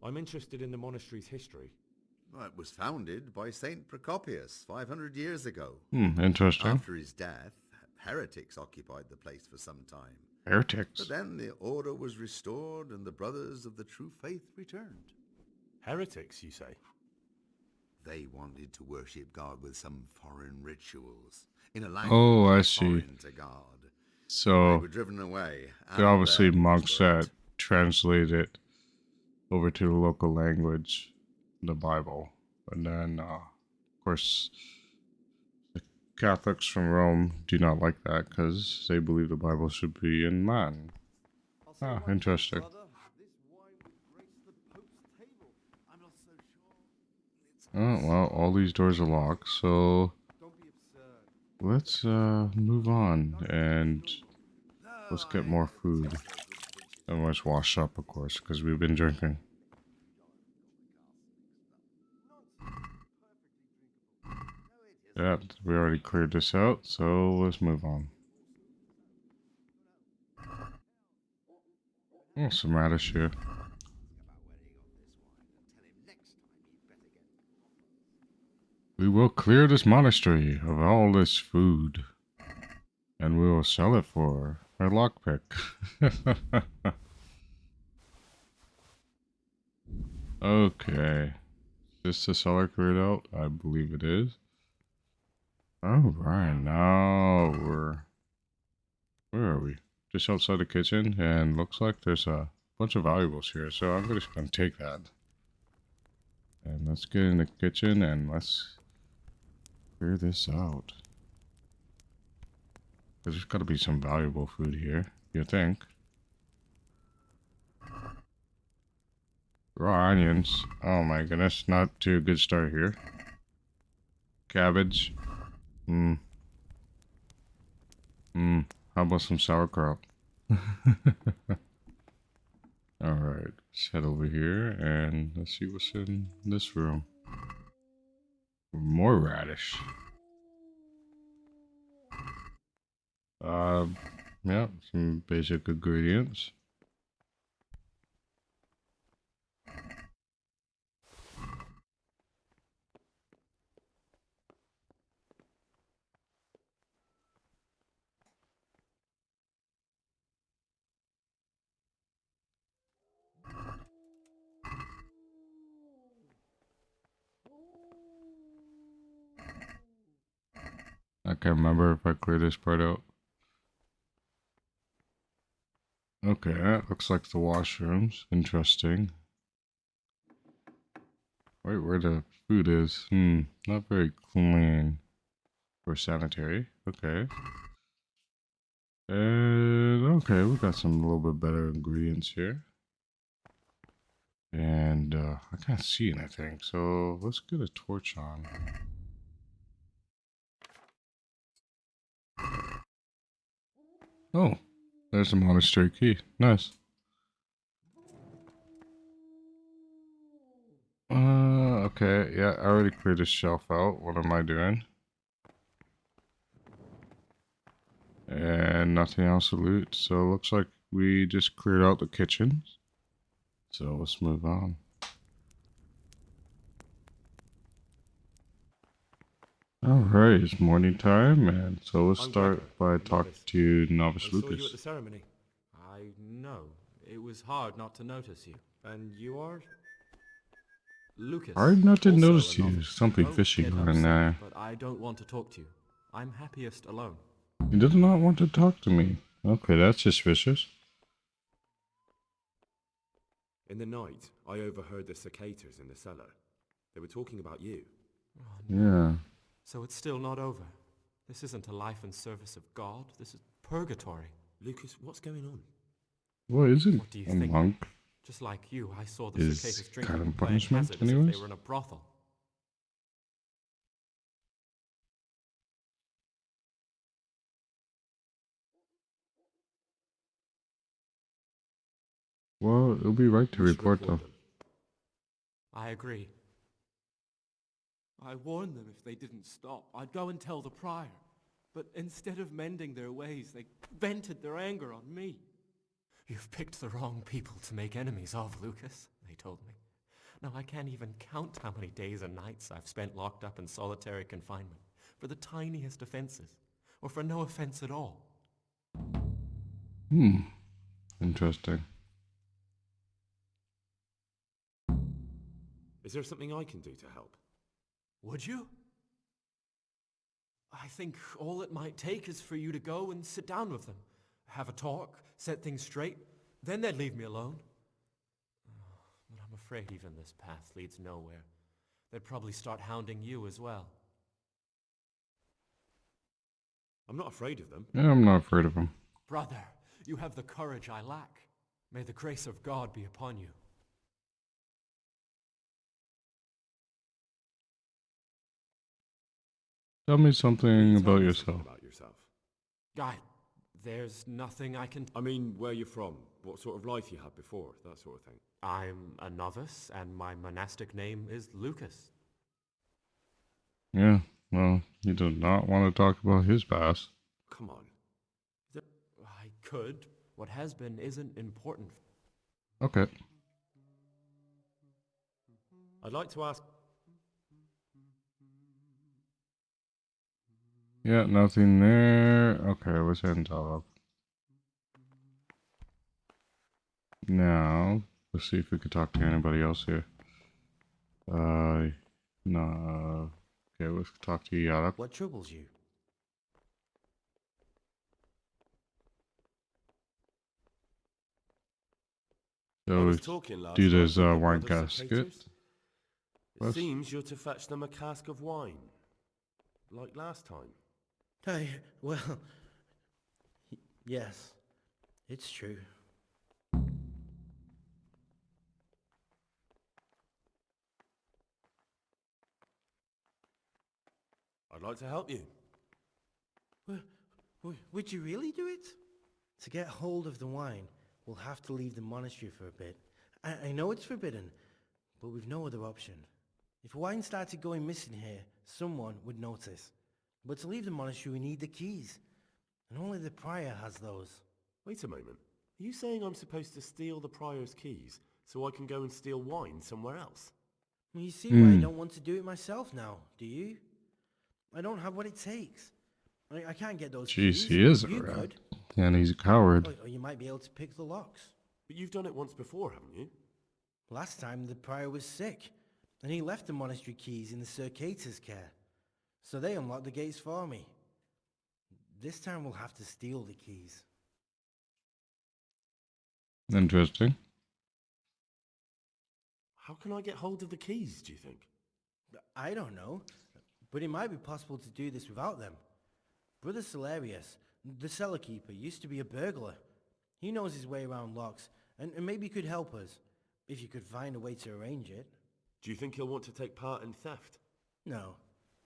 I'm interested in the monastery's history. Well, it was founded by Saint Procopius 500 years ago. Interesting. After his death, heretics occupied the place for some time. Heretics? But then the order was restored and the brothers of the true faith returned. Heretics, you say? They wanted to worship God with some foreign rituals in a language I see. foreign to God. So they were driven away. they're obviously monks that translate it over to the local language, the Bible, and then of course the Catholics from Rome do not like that because they believe the Bible should be in Latin. Ah, interesting. Oh, well, all these doors are locked, so let's move on and let's get more food. And let's wash up, of course, because we've been drinking. Yeah, we already cleared this out, so let's move on. Oh, some radish here. We will clear this monastery of all this food, and we will sell it for a lockpick. Okay. Is this the cellar cleared out? I believe it is. Alright, now where are we? Just outside the kitchen, and looks like there's a bunch of valuables here, so I'm just gonna take that. And let's get in the kitchen and let's clear this out. There's got to be some valuable food here, you think? Raw onions. Oh my goodness, not too good start here. Cabbage. How about some sauerkraut? Alright, let's head over here and let's see what's in this room. More radish. Yeah, some basic ingredients. I can't remember if I cleared this part out. Okay, that looks like the washrooms. Interesting. Right where the food is. Not very clean. Or sanitary. Okay. And okay, we got some a little bit better ingredients here. And I can't see anything, so let's get a torch on. Oh, there's a monastery key. Nice. Okay, yeah, I already cleared this shelf out. What am I doing? And nothing else to loot, so it looks like we just cleared out the kitchen. So let's move on. Alright, it's morning time, and so let's start by talking to Novice Lucas. I saw you at the ceremony. I know. It was hard not to notice you. And you are? Lucas. Hard not to also notice a you. novice. Something Don't fishy get going upset, there. But I don't want to talk to you. I'm happiest alone. He does not want to talk to me. Okay, that's suspicious. In the night, I overheard the cicadas in the cellar. They were talking about you. Oh, no. Yeah. So it's still not over. This isn't a life in service of God. This is purgatory. Lucas, what's going on? Well, isn't What do you a think? monk? Just like you, I saw the Is cicadas kind drinking of and playing punishment hazard as if anyways? they were in a brothel. Well, it'll be right to report them. I agree. I warned them if they didn't stop, I'd go and tell the prior. But instead of mending their ways, they vented their anger on me. You've picked the wrong people to make enemies of, Lucas, they told me. Now I can't even count how many days and nights I've spent locked up in solitary confinement for the tiniest offenses, or for no offense at all. Interesting. Is there something I can do to help? Would you? I think all it might take is for you to go and sit down with them. Have a talk, set things straight, then they'd leave me alone. But I'm afraid even this path leads nowhere. They'd probably start hounding you as well. I'm not afraid of them. Yeah, I'm not afraid of him. Brother, you have the courage I lack. May the grace of God be upon you. Tell me something about yourself. Guy, there's nothing I can... I mean, where you're from, what sort of life you had before, that sort of thing. I'm a novice, and my monastic name is Lucas. Yeah, well, he does not want to talk about his past. Come on. I could. What has been isn't important. Okay. I'd like to ask... Yeah, nothing there. Okay, let's head and talk. Now, let's see if we can talk to anybody else here. No. Okay, let's talk to Yarak. What troubles you? So, dude is wine casket. It seems you're to fetch them a cask of wine. Like last time. Well, Yes, it's true. I'd like to help you. Would you really do it? To get hold of the wine, we'll have to leave the monastery for a bit. I know it's forbidden, but we've no other option. If wine started going missing here, someone would notice. But to leave the monastery, we need the keys. And only the prior has those. Wait a moment. Are you saying I'm supposed to steal the prior's keys so I can go and steal wine somewhere else? Well, you see why I don't want to do it myself now, do you? I don't have what it takes. I can't get those Jeez, keys. he is a You rat. could. And he's a coward. Or you might be able to pick the locks. But you've done it once before, haven't you? Last time the prior was sick, and he left the monastery keys in the Circator's care. So they unlocked the gates for me. This time we'll have to steal the keys. Interesting. How can I get hold of the keys, do you think? I don't know, but it might be possible to do this without them. Brother Celerius, the cellar keeper, used to be a burglar. He knows his way around locks, and maybe could help us, if you could find a way to arrange it. Do you think he'll want to take part in theft? No,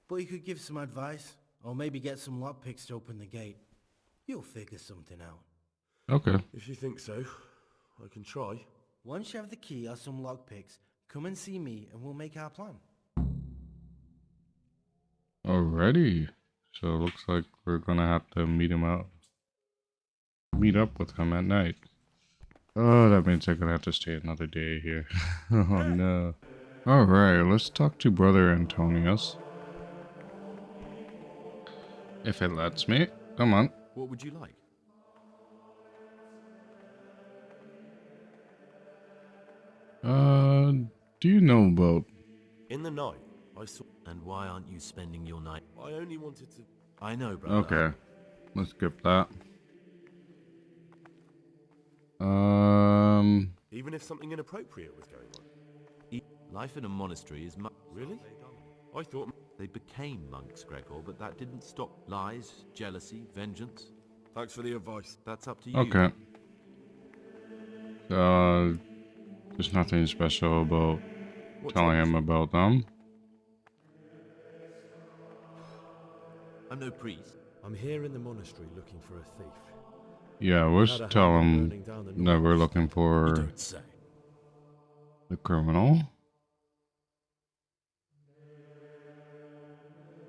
but he could give some advice, or maybe get some lockpicks to open the gate. You'll figure something out. Okay. If you think so, I can try. Once you have the key or some lockpicks, come and see me and we'll make our plan. Alrighty. So it looks like we're gonna have to meet up with him at night. Oh, that means I'm gonna have to stay another day here. Oh no. Alright, let's talk to Brother Antonius. If it lets me. Come on. What would you like? Do you know about... In the night, I saw... And why aren't you spending your night? I only wanted to... I know, brother. Okay. Let's skip that. Even if something inappropriate was going on. Life in a monastery is Really? I thought... They became monks, Gregor, but that didn't stop lies, jealousy, vengeance. Thanks for the advice. That's up to you. Okay. There's nothing special about telling him about them. I'm no priest. I'm here in the monastery looking for a thief. Yeah, we'll just tell him that we're looking for the criminal.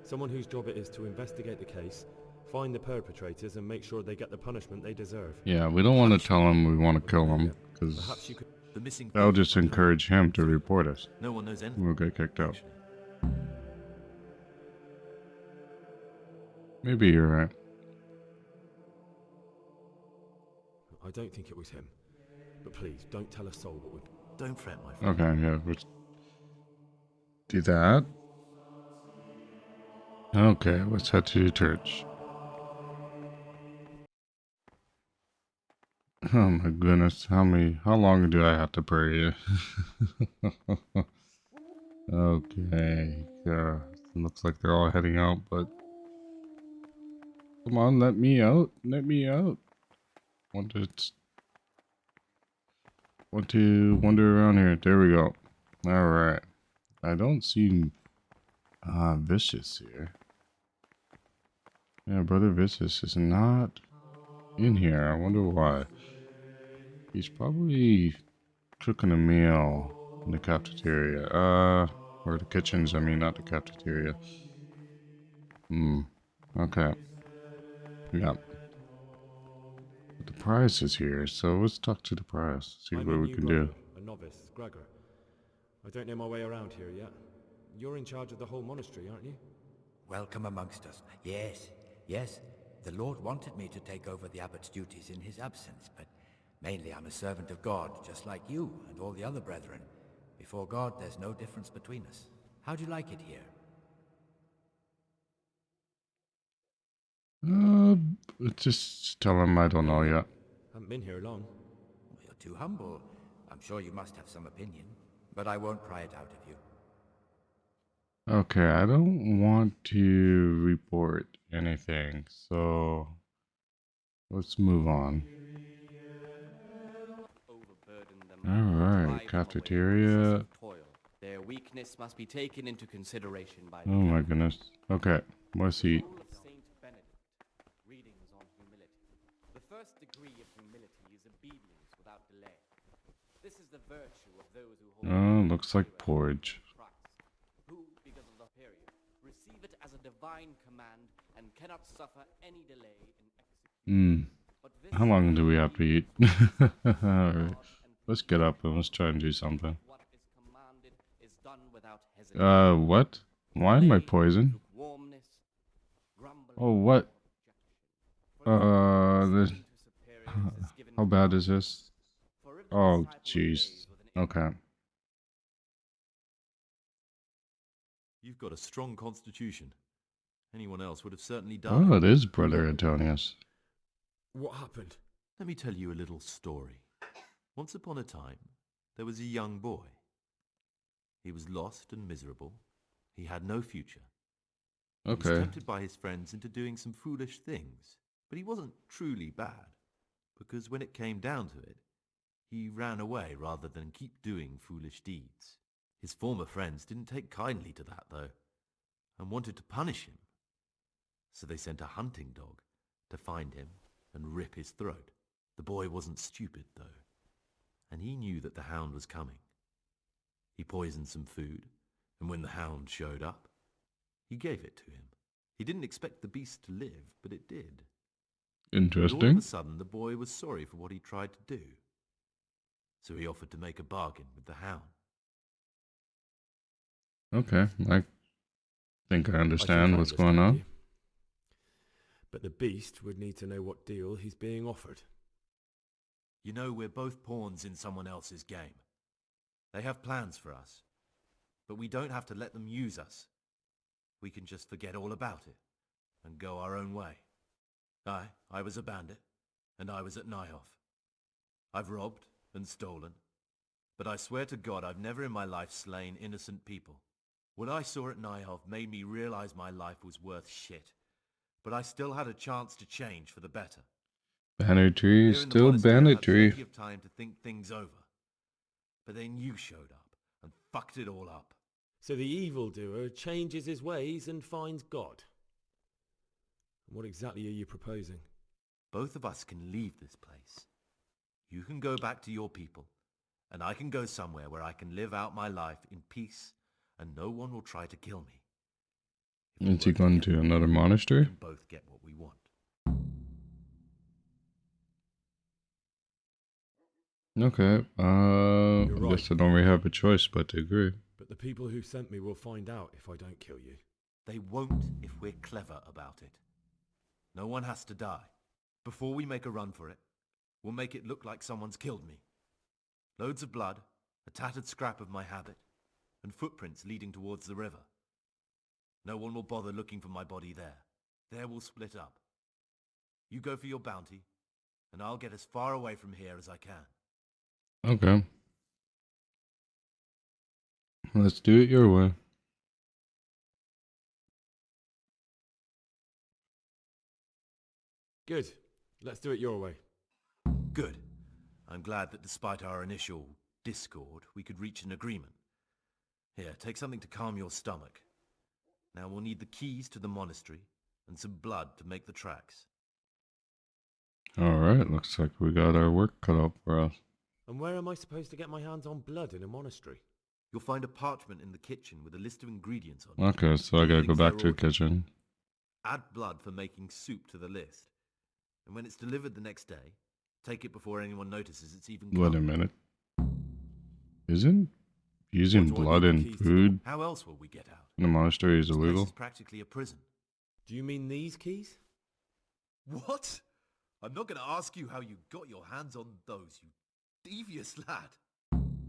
Someone whose job it is to investigate the case, find the perpetrators, and make sure they get the punishment they deserve. Yeah, we don't want to tell him we want to kill him, because that'll just encourage him to report us. No one knows anything. We'll get kicked out. Maybe you're right. I don't think it was him. But please, don't tell a soul what we... Don't fret, my friend. Okay, yeah, let's do that. Okay, let's head to the church. Oh my goodness, how long do I have to pray? Okay, yeah, looks like they're all heading out, but come on, let me out, Want to wander around here. There we go. Alright. I don't see Vicious here. Yeah, Brother Vicious is not in here. I wonder why. He's probably cooking a meal in the cafeteria. Or the kitchens, I mean, not the cafeteria. Okay. Yeah. But the prize is here, so let's talk to the prize. See what we can do. A novice, Gregor. I don't know my way around here yet. You're in charge of the whole monastery, aren't you? Welcome amongst us. Yes, yes. The Lord wanted me to take over the abbot's duties in his absence, but mainly I'm a servant of God, just like you and all the other brethren. Before God, there's no difference between us. How do you like it here? Just tell him I don't know yet. Haven't been here long. You're too humble. I'm sure you must have some opinion, but I won't pry it out of you. Okay, I don't want to report anything, so Let's move on. Alright, cafeteria. Their weakness must be taken into consideration by Oh my goodness. Okay, let's eat. Saint Benedict. Readings on humility. The first degree of humility is obedience without delay. This is the virtue of those who hold Oh, looks like porridge. who, because of the period, receive it as a divine command and cannot suffer any delay in execution. How long do we have to eat? Alright. Let's get up and let's try and do something. What is commanded is done without hesitation. What? Why am I poisoned? Oh, what? This... How bad is this? Oh, jeez. Okay. You've got a strong constitution. Anyone else would have certainly died. Oh, it is Brother Antonius. What happened? Let me tell you a little story. Once upon a time, there was a young boy. He was lost and miserable. He had no future. Okay. He was tempted by his friends into doing some foolish things, but he wasn't truly bad, because when it came down to it, he ran away rather than keep doing foolish deeds. His former friends didn't take kindly to that, though, and wanted to punish him. So they sent a hunting dog to find him and rip his throat. The boy wasn't stupid, though, and he knew that the hound was coming. He poisoned some food, and when the hound showed up, he gave it to him. He didn't expect the beast to live, but it did. Interesting. And all of a sudden, the boy was sorry for what he tried to do. So he offered to make a bargain with the hound. Okay, I think I understand what's going on. But the beast would need to know what deal he's being offered. You know, we're both pawns in someone else's game. They have plans for us, but we don't have to let them use us. We can just forget all about it and go our own way. I was a bandit, and I was at Nyhoff. I've robbed and stolen, but I swear to God I've never in my life slain innocent people. What I saw at Nyhoff made me realize my life was worth shit, but I still had a chance to change for the better. Banditry is still banditry. I had plenty of time to think things over, but then you showed up and fucked it all up. So the evildoer changes his ways and finds God. What exactly are you proposing? Both of us can leave this place. You can go back to your people, and I can go somewhere where I can live out my life in peace, and no one will try to kill me. Is he going to another monastery? We can both get what we want. Okay, I guess I don't really have a choice but to agree. But the people who sent me will find out if I don't kill you. They won't if we're clever about it. No one has to die. Before we make a run for it, we'll make it look like someone's killed me. Loads of blood, a tattered scrap of my habit, and footprints leading towards the river. No one will bother looking for my body there. There we'll split up. You go for your bounty, and I'll get as far away from here as I can. Okay. Let's do it your way. Good. Let's do it your way. Good. I'm glad that despite our initial discord, we could reach an agreement. Here, take something to calm your stomach. Now we'll need the keys to the monastery and some blood to make the tracks. Alright, looks like we got our work cut out for us. And where am I supposed to get my hands on blood in a monastery? You'll find a parchment in the kitchen with a list of ingredients on it. Okay, so I gotta go back to the kitchen. Add blood for making soup to the list. And when it's delivered the next day, take it before anyone notices it's even come. Wait a minute. Isn't using blood in food How else will we get out? in a monastery is This place illegal? is practically a prison. Do you mean these keys? What? I'm not going to ask you how you got your hands on those, you devious lad.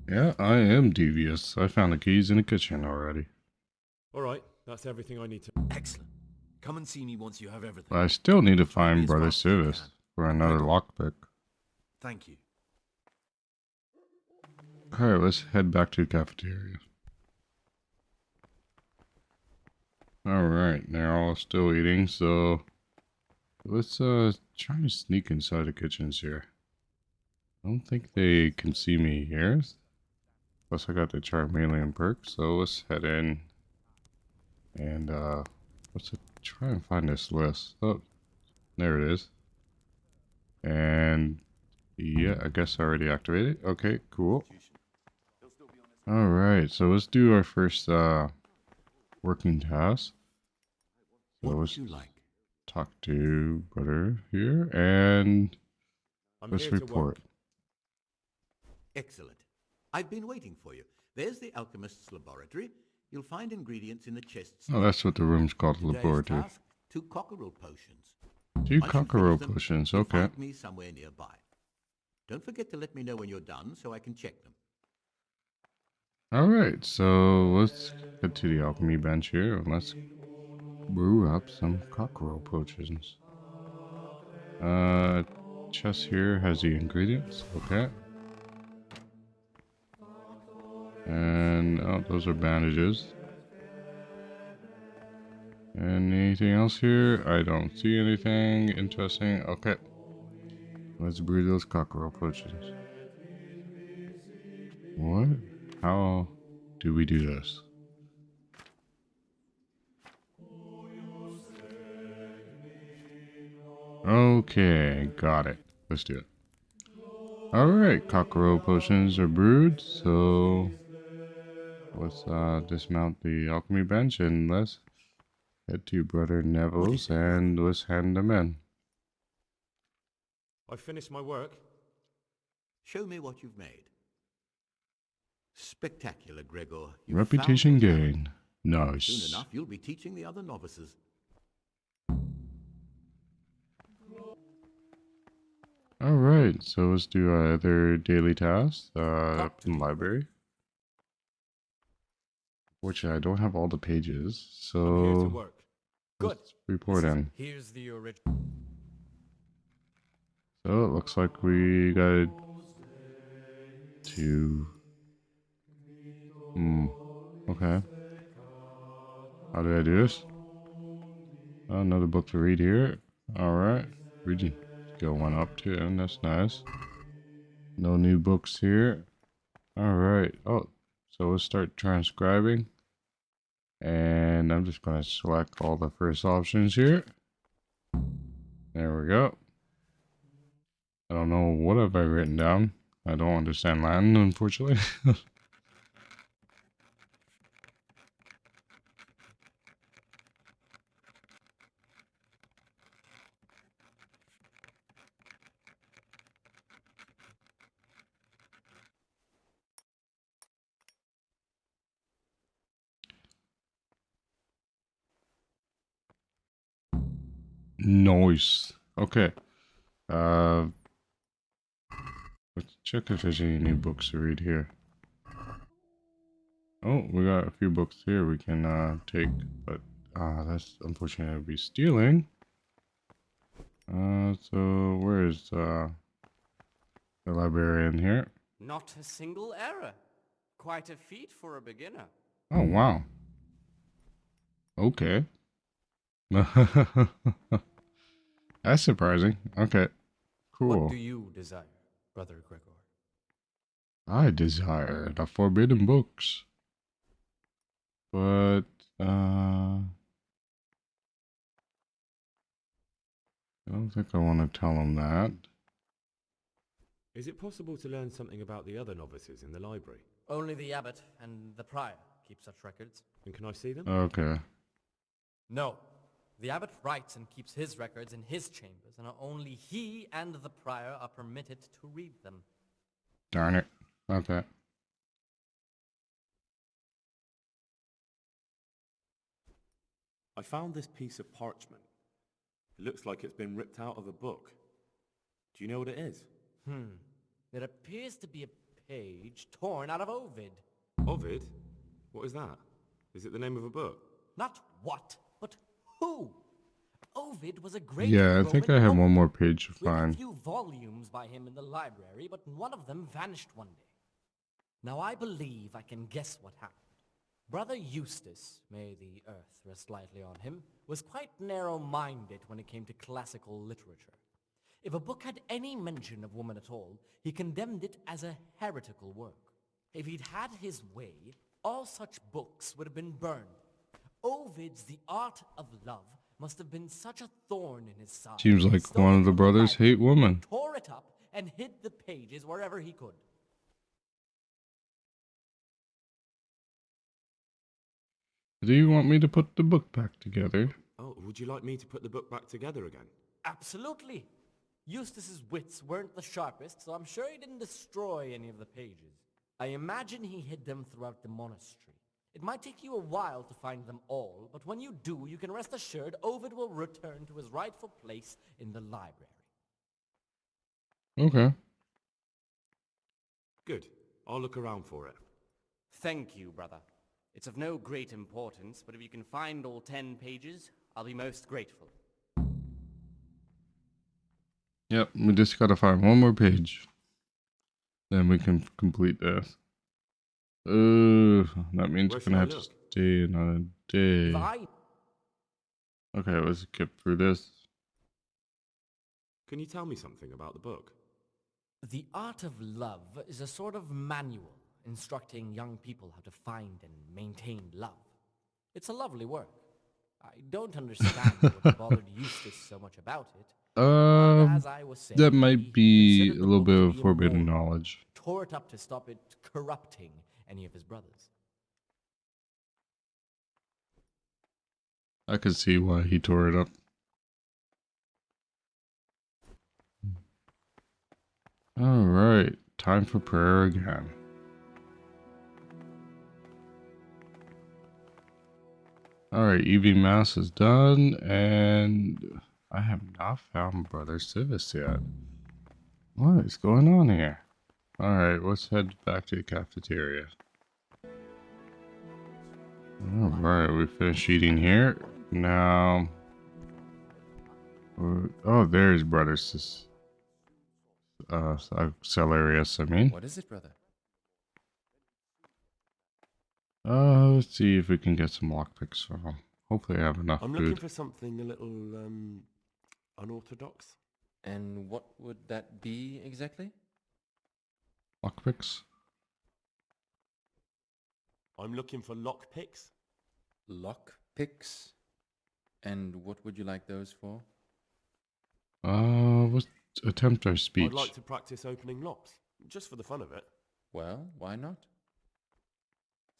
Yeah, I am devious. I found the keys in the kitchen already. Alright, that's everything I need to... Excellent. Come and see me once you have everything. But I still need to find Brother Service for another lockpick. Thank you. Alright, let's head back to the cafeteria. Alright, they're all still eating, so let's trying to sneak inside the kitchens here. I don't think they can see me here. Plus I got the Charmeleon perk, so let's head in. And let's try and find this list. Oh, there it is. And yeah, I guess I already activated. Okay, cool. Alright, so let's do our first working task. So What would let's you like? talk to brother here and let's here to report. work. Excellent. I've been waiting for you. There's the alchemist's laboratory. You'll find ingredients in the chests. Oh, that's what the room's called, Today's laboratory. task, 2 cockerel potions. 2 Once you cockerel finish them, potions, you'll okay. find me somewhere nearby. Don't forget to let me know when you're done so I can check them. Alright, so let's get to the alchemy bench here and let's brew up some cockerel potions. Chest here has the ingredients, okay. And, oh, those are bandages. Anything else here? I don't see anything interesting. Okay. Let's brew those cockerel potions. What? How do we do this? Okay, got it. Let's do it. Alright, cockerel potions are brewed, so let's dismount the alchemy bench and let's head to Brother Neville's and let's hand them in. I finished my work. Show me what you've made. Spectacular, Gregor. You've Reputation found your talent. gain. Nice. Soon enough, you'll be teaching the other novices. Alright, so let's do our other daily tasks up in the library. Which I don't have all the pages, so I'm here to work. Good. Let's report in. Here's the original. So it looks like we got to... okay. How do I do this? Oh, another book to read here. Alright. Reading skill 1 up to, and that's nice. No new books here. Alright. Oh, so let's start transcribing. And I'm just going to select all the first options here. There we go. I don't know what have I written down. I don't understand Latin, unfortunately. Nice. Okay. Let's check if there's any new books to read here. Oh, we got a few books here we can take, but that's unfortunately I'd be stealing. So where's the librarian here? Not a single error. Quite a feat for a beginner. Oh wow. Okay. That's surprising. Okay. Cool. What do you desire, Brother Gregor? I desire the forbidden books. But I don't think I want to tell him that. Is it possible to learn something about the other novices in the library? Only the abbot and the prior keep such records. And can I see them? Okay. No. The abbot writes and keeps his records in his chambers, and only he and the prior are permitted to read them. Darn it. Okay. I found this piece of parchment. It looks like it's been ripped out of a book. Do you know what it is? It appears to be a page torn out of Ovid. Ovid? What is that? Is it the name of a book? Not what, but who? Ovid was a great Yeah, I think I Roman have poet. one more page to We have a find. few volumes by him in the library, but one of them vanished one day. Now I believe I can guess what happened. Brother Eustace, may the earth rest lightly on him, was quite narrow-minded when it came to classical literature. If a book had any mention of woman at all, he condemned it as a heretical work. If he'd had his way, all such books would have been burned. Ovid's The Art of Love must have been such a thorn in his side. Seems He like stole one it of the from brothers library, hate women. tore it up, and hid the pages wherever he could. Do you want me to put the book back together? Oh, would you like me to put the book back together again? Absolutely. Eustace's wits weren't the sharpest, so I'm sure he didn't destroy any of the pages. I imagine he hid them throughout the monastery. It might take you a while to find them all, but when you do, you can rest assured Ovid will return to his rightful place in the library. Okay. Good. I'll look around for it. Thank you, brother. It's of no great importance, but if you can find all 10 pages, I'll be most grateful. Yep, we just gotta find one more page. Then we can complete this. That means we're Where should gonna I have to look? stay another day. Fine. Okay, let's skip through this. Can you tell me something about the book? The Art of Love is a sort of manual instructing young people how to find and maintain love. It's a lovely work. I don't understand what bothered Eustace so much about it. But as I was saying, That might be considered a the little book bit to of be forbidden immoral, knowledge. tore it up to stop it corrupting any of his brothers. I could see why he tore it up. Alright, time for prayer again. Alright, evening mass is done, and I have not found Brother Civis yet. What is going on here? Alright, let's head back to the cafeteria. Alright, we finished eating here. Now... oh, there's Brother Celarius, I mean. What is it, brother? Let's see if we can get some lockpicks from him. Hopefully I have enough I'm food. looking for something a little, unorthodox. And what would that be exactly? Lockpicks? I'm looking for lockpicks. Lockpicks? And what would you like those for? Let's attempt our speech. I'd like to practice opening locks, just for the fun of it. Well, why not?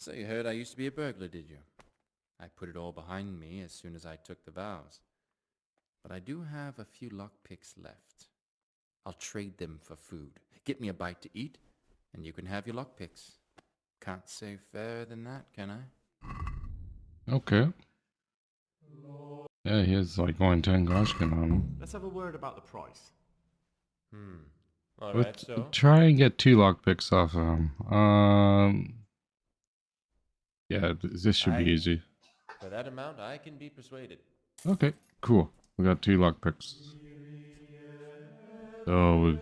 So you heard I used to be a burglar, did you? I put it all behind me as soon as I took the vows. But I do have a few lockpicks left. I'll trade them for food. Get me a bite to eat, and you can have your lockpicks. Can't say fairer than that, can I? Okay. Yeah, he has like going 10 Goshkin on him. Let's have a word about the price. All Let's right, so? try and get 2 lockpicks off of him. Yeah, this should be easy. For that amount, I can be persuaded. Okay, cool. We got 2 lockpicks. So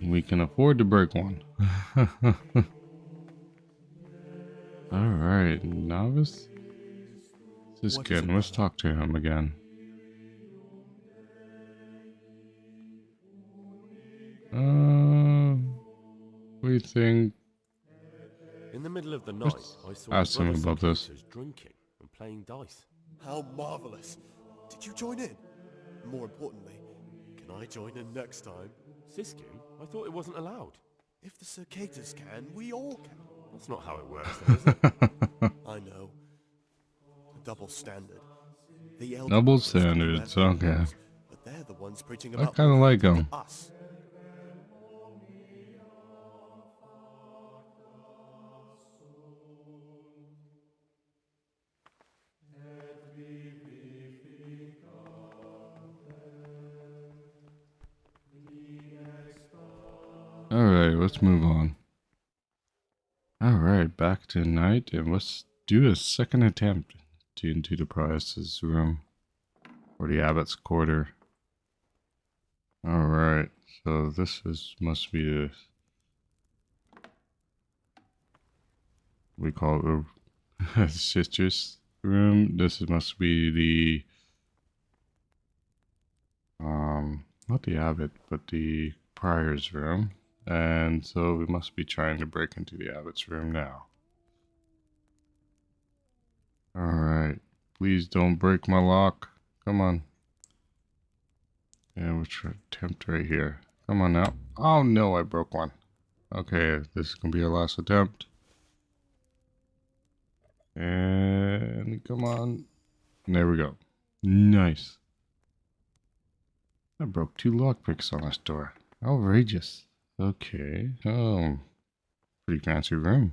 we can afford to break one. Alright, novice. Siskin, let's talk to him again. What do you think? In the middle of the night, I saw ask him the about this. Cicadas drinking and playing dice. How marvelous! Did you join in? More importantly, can I join in next time? Siskin? I thought it wasn't allowed. If the cicadas can, we all can. That's not how it works, though, is it? I know. A double standard. The elder Double brothers do standards, their okay. rules, but they're the ones preaching I about kinda like loyalty 'em. to us. Alright, let's move on. Alright, back to night, and let's do a second attempt into the priest's room. Or the abbot's quarter. Alright, so this must be the... we call it the sister's room. This must be the... not the abbot, but the prior's room. And so we must be trying to break into the abbot's room now. Alright. Please don't break my lock. Come on. And we'll try attempt right here. Come on now. Oh no, I broke one. Okay, this is gonna be our last attempt. And come on. And there we go. Nice. I broke 2 lockpicks on this door. Outrageous. Okay. Oh, pretty fancy room.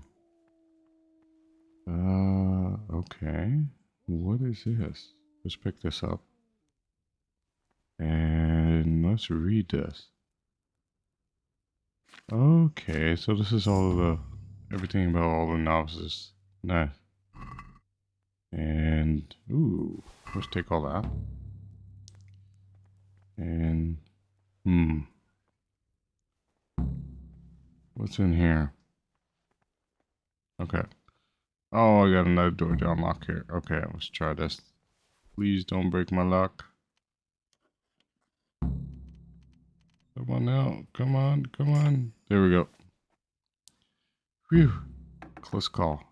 Okay. What is this? Let's pick this up. And let's read this. Okay, so this is all of the, everything about all the novices. Nice. And, ooh, let's take all that. And, what's in here? Okay. Oh, I got another door to unlock here. Okay, let's try this. Please don't break my lock. Come on now. Come on, come on. There we go. Phew. Close call.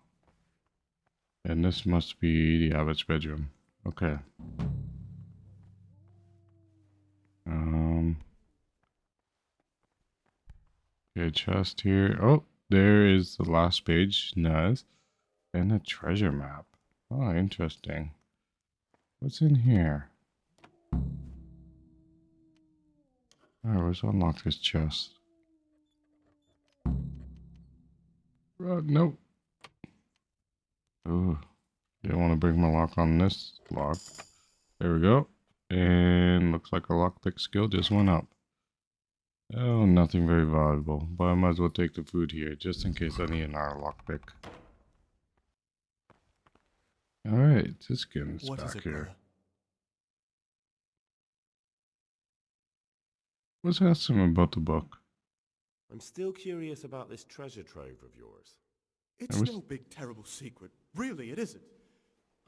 And this must be the abbot's bedroom. Okay. Okay, chest here. Oh, there is the last page. Nice. And a treasure map. Oh, interesting. What's in here? Alright, let's unlock this chest. Nope. Oh, didn't want to break my lock on this lock. There we go. And looks like a lockpick skill just went up. Oh, nothing very valuable, but I might as well take the food here, just in case I need another lockpick. Alright, just getting us back here. Brother? Let's ask him about the book. I'm still curious about this treasure trove of yours. It's no big terrible secret. Really, it isn't.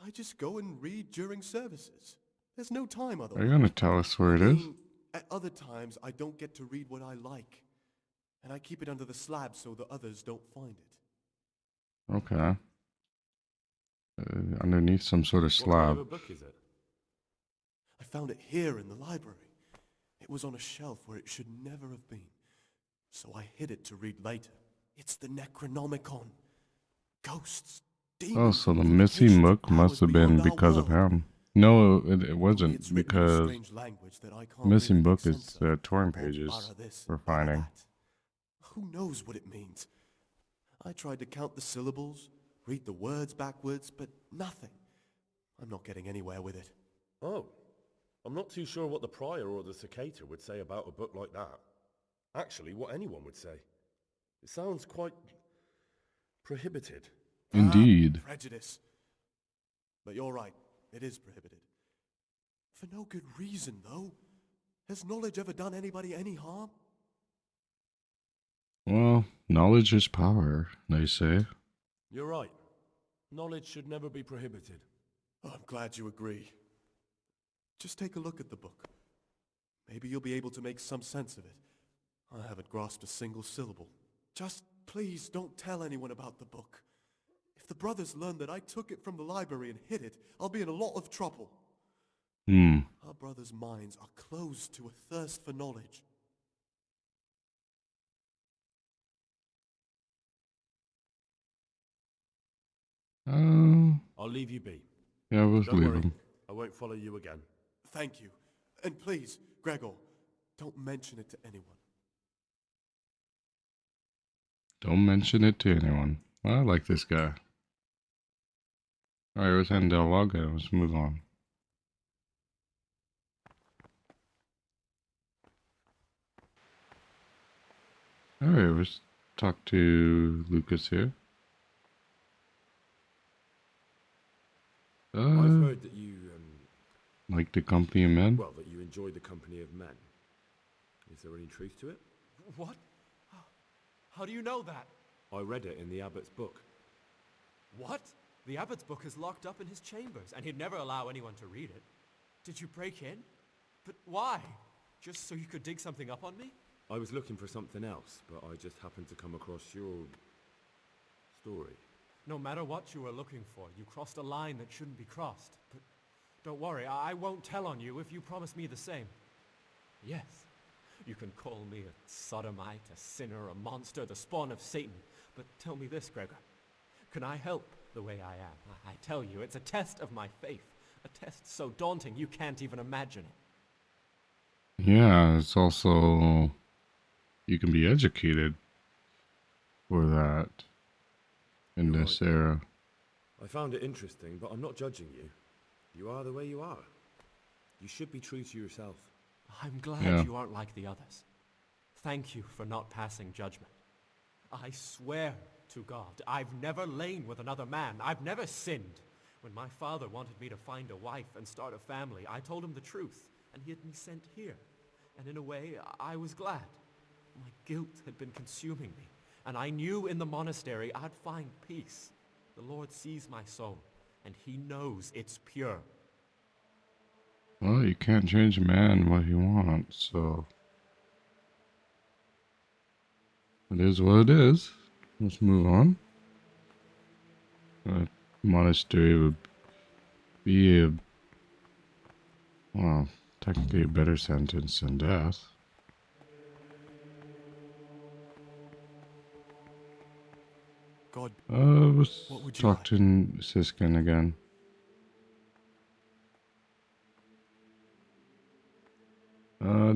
I just go and read during services. There's no time otherwise. Are you gonna tell us where it is? At other times, I don't get to read what I like. And I keep it under the slab so the others don't find it. Okay. Underneath some sort of slab. What book is it? I found it here in the library. It was on a shelf where it should never have been. So I hid it to read later. It's the Necronomicon. Ghosts, demons. Oh, so the missing book must have been because of him. No, it wasn't, because missing book is the torn pages we're finding. Who knows what it means? I tried to count the syllables, read the words backwards, but nothing. I'm not getting anywhere with it. Oh, I'm not too sure what the prior or the cicada would say about a book like that. Actually, what anyone would say. It sounds quite prohibited. Indeed. Prejudice. But you're right, it is prohibited. For no good reason, though. Has knowledge ever done anybody any harm? Well, knowledge is power, they say. You're right. Knowledge should never be prohibited. Oh, I'm glad you agree. Just take a look at the book. Maybe you'll be able to make some sense of it. I haven't grasped a single syllable. Just please don't tell anyone about the book. If the brothers learn that I took it from the library and hid it, I'll be in a lot of trouble. Our brothers' minds are closed to a thirst for knowledge. I'll leave you be. Yeah, we'll Don't leave worry. him. I won't follow you again. Thank you. And please, Gregor, don't mention it to anyone. Don't mention it to anyone. I like this guy. Alright, let's end dialogue and let's move on. Alright, let's talk to Lucas here. I've heard that you, like the company of men? well, that you enjoy the company of men. Is there any truth to it? What? How do you know that? I read it in the abbot's book. What? The abbot's book is locked up in his chambers, and he'd never allow anyone to read it. Did you break in? But why? Just so you could dig something up on me? I was looking for something else, but I just happened to come across your story. No matter what you were looking for, you crossed a line that shouldn't be crossed. But don't worry, I won't tell on you if you promise me the same. Yes, you can call me a sodomite, a sinner, a monster, the spawn of Satan. But tell me this, Gregor. Can I help the way I am? I tell you, it's a test of my faith. A test so daunting you can't even imagine it. Yeah, it's also, you can be educated for that in You're this right. era. I found it interesting, but I'm not judging you. You are the way you are. You should be true to yourself. I'm glad you aren't like the others. Thank you for not passing judgment. I swear to God, I've never lain with another man. I've never sinned. When my father wanted me to find a wife and start a family, I told him the truth, and he had me sent here. And in a way, I was glad. My guilt had been consuming me, and I knew in the monastery I'd find peace. The Lord sees my soul, and he knows it's pure. Well, you can't change a man what he wants, so it is what it is. Let's move on. Monastery would be a, well, technically a better sentence than death. God, Let's what would you talk like? to Siskin again.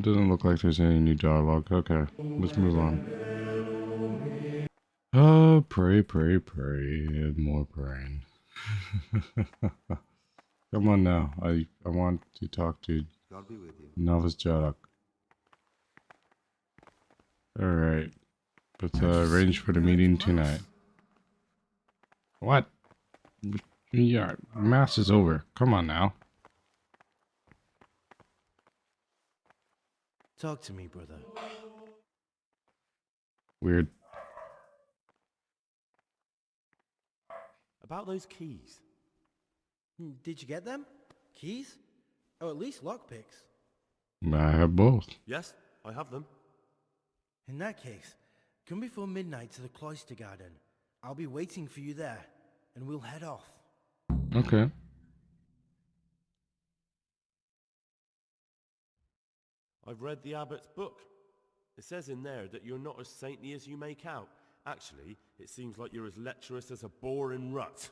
Doesn't look like there's any new dialogue. Okay, let's move on. Pray, pray, pray, and more praying. Come on now, I want to talk to God be with you. Novice Jadok. Alright, let's arrange for the meeting tonight. What? Yeah, mass is over. Come on now. Talk to me, brother. Weird. About those keys. Did you get them? Keys? Or at least lockpicks? I have both. Yes, I have them. In that case, come before midnight to the cloister garden. I'll be waiting for you there, and we'll head off. Okay. I've read the abbot's book. It says in there that you're not as saintly as you make out. Actually, it seems like you're as lecherous as a boring rut.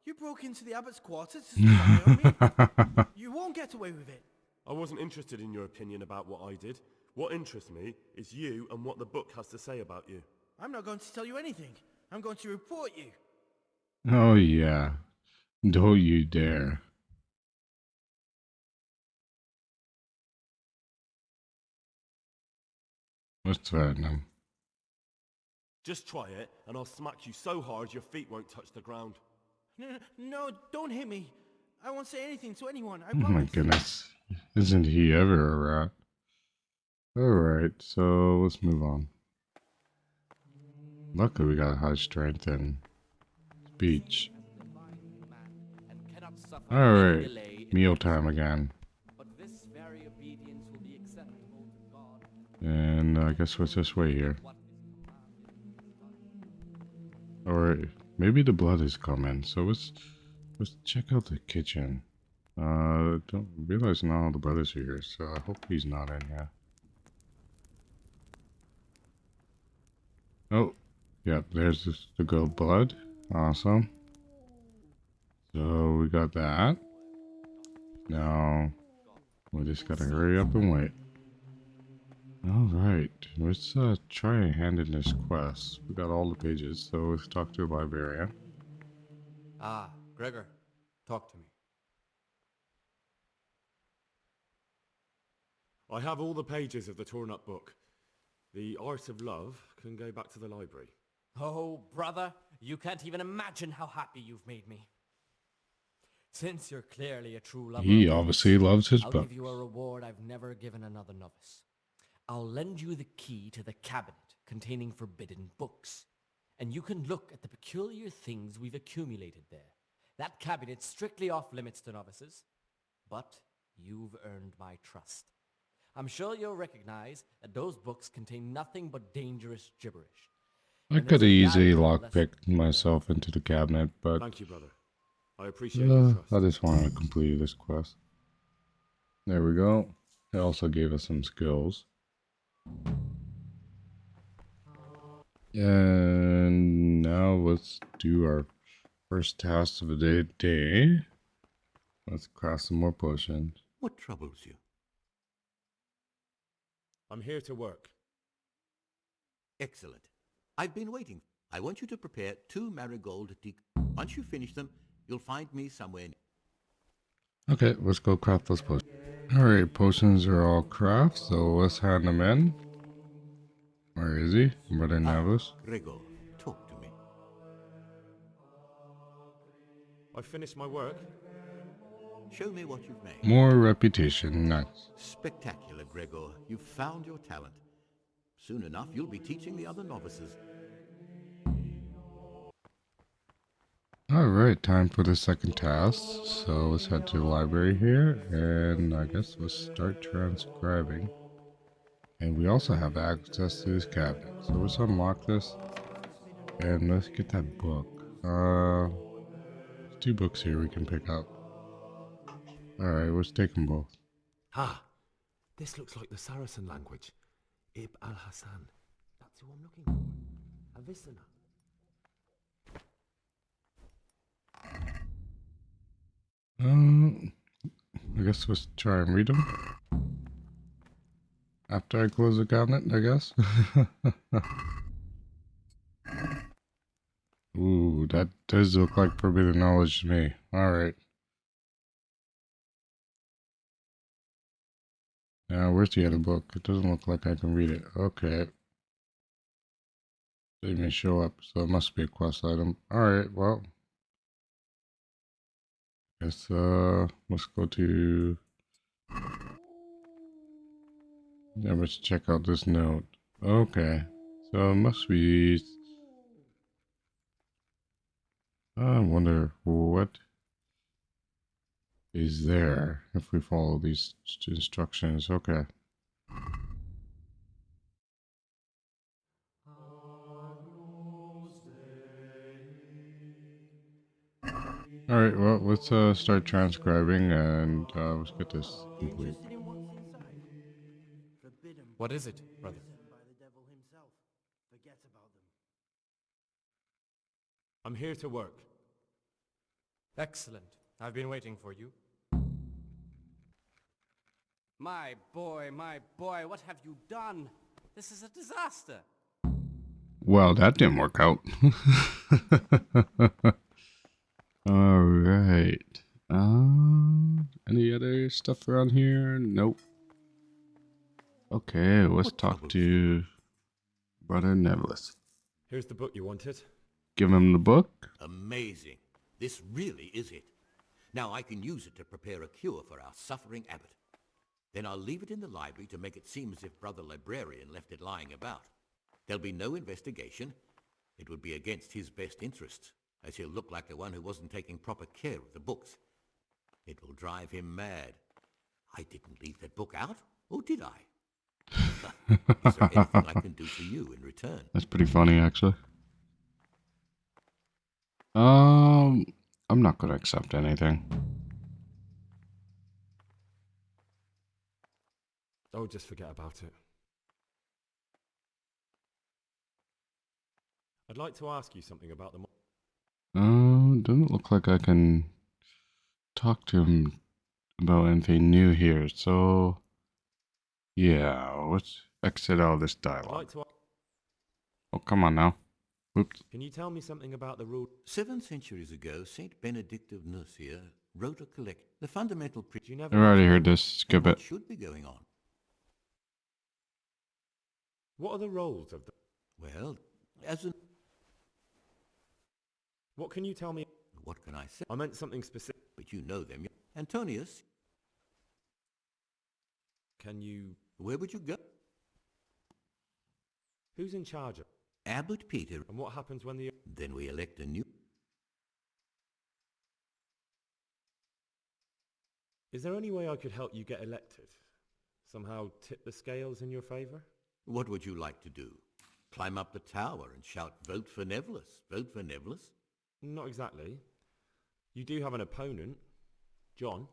You broke into the abbot's quarters to spy on me? You won't get away with it. I wasn't interested in your opinion about what I did. What interests me is you and what the book has to say about you. I'm not going to tell you anything. I'm going to report you. Oh yeah. Don't you dare. Let's threaten him. Just try it, and I'll smack you so hard your feet won't touch the ground. No, don't hit me. I won't say anything to anyone, I Oh my promise. goodness. Isn't he ever a rat? Alright, so let's move on. Luckily we got high strength and speech. Alright, mealtime again. And I guess what's this way here? Or maybe the blood is coming, so let's check out the kitchen. Don't realize not all the brothers are here, so I hope he's not in here. Oh, yep, there's the goat blood. Awesome. So we got that. Now we just gotta hurry up and wait. Alright, let's try and hand in this quest. We got all the pages, so let's talk to a librarian. Ah, Gregor, talk to me. I have all the pages of the torn up book. The Art of Love can go back to the library. Oh, brother, you can't even imagine how happy you've made me. Since you're clearly a true lover He of obviously books, loves his I'll books. give you a reward I've never given another novice. I'll lend you the key to the cabinet containing forbidden books, and you can look at the peculiar things we've accumulated there. That cabinet's strictly off limits to novices, but you've earned my trust. I'm sure you'll recognize that those books contain nothing but dangerous gibberish. I And could there's a easily valuable lesson lockpick myself into the cabinet, but Thank you, brother. I appreciate your trust. I just wanted to complete this quest. There we go. It also gave us some skills. And now let's do our first task of the day. Let's craft some more potions. What troubles you? I'm here to work. Excellent. I've been waiting. I want you to prepare 2 marigold tea. Once you finish them, you'll find me somewhere. Okay, let's go craft those potions. Alright, potions are all craft, so let's hand them in. Where is he? Brother Navus. Gregor, talk to me. I finished my work. Show me what you've made. More reputation, nice. Spectacular, Gregor. You've found your talent. Soon enough, you'll be teaching the other novices. Alright, time for the second task. So let's head to the library here, and I guess let's start transcribing. And we also have access to this cabinet. So let's unlock this, and let's get that book. There's 2 books here we can pick up. Alright, let's take them both. Ah, this looks like the Saracen language. Ibn al-Hassan. That's who I'm looking for. Avicenna. I guess let's try and read them. After I close the cabinet, I guess. Ooh, that does look like forbidden knowledge to me. Alright. Now, where's the other book? It doesn't look like I can read it. Okay. Didn't even show up, so it must be a quest item. Alright, well. Guess, let's go to... Yeah, let's check out this note. Okay. So it must be... I wonder what is there if we follow these instructions. Okay. Alright, well, let's start transcribing and let's get this complete. What is it, brother? I'm here to work. Excellent. I've been waiting for you. My boy, what have you done? This is a disaster. Well, that didn't work out. Alright. Any other stuff around here? Nope. Okay, let's talk to Brother Neverless. Here's the book you wanted. Give him the book. Amazing. This really is it. Now I can use it to prepare a cure for our suffering abbot. Then I'll leave it in the library to make it seem as if Brother Librarian left it lying about. There'll be no investigation. It would be against his best interests, as he'll look like the one who wasn't taking proper care of the books. It will drive him mad. I didn't leave that book out, or did I? Is there anything I can do for you in return? That's pretty funny, actually. I'm not gonna accept anything. Oh, just forget about it. I'd like to ask you something about the... Doesn't look like I can talk to him about anything new here, so... Yeah, let's exit out of this dialogue. Oh, come on now. Whoops. Can you tell me something about the rule? 7 centuries ago, Saint Benedict of Nursia wrote a collect. The fundamental principle. I already heard this. Skip it. Should be going on. What are the roles of the... Well, as an... What can you tell me? What can I say? I meant something specific. But you know them. Antonius. Can you... Where would you go? Who's in charge of... Abbot Peter. And what happens when the... Then we elect a new... Is there any way I could help you get elected? Somehow tip the scales in your favour? What would you like to do? Climb up the tower and shout, "Vote for Neverless, vote for Neverless"? Not exactly. You do have an opponent, John.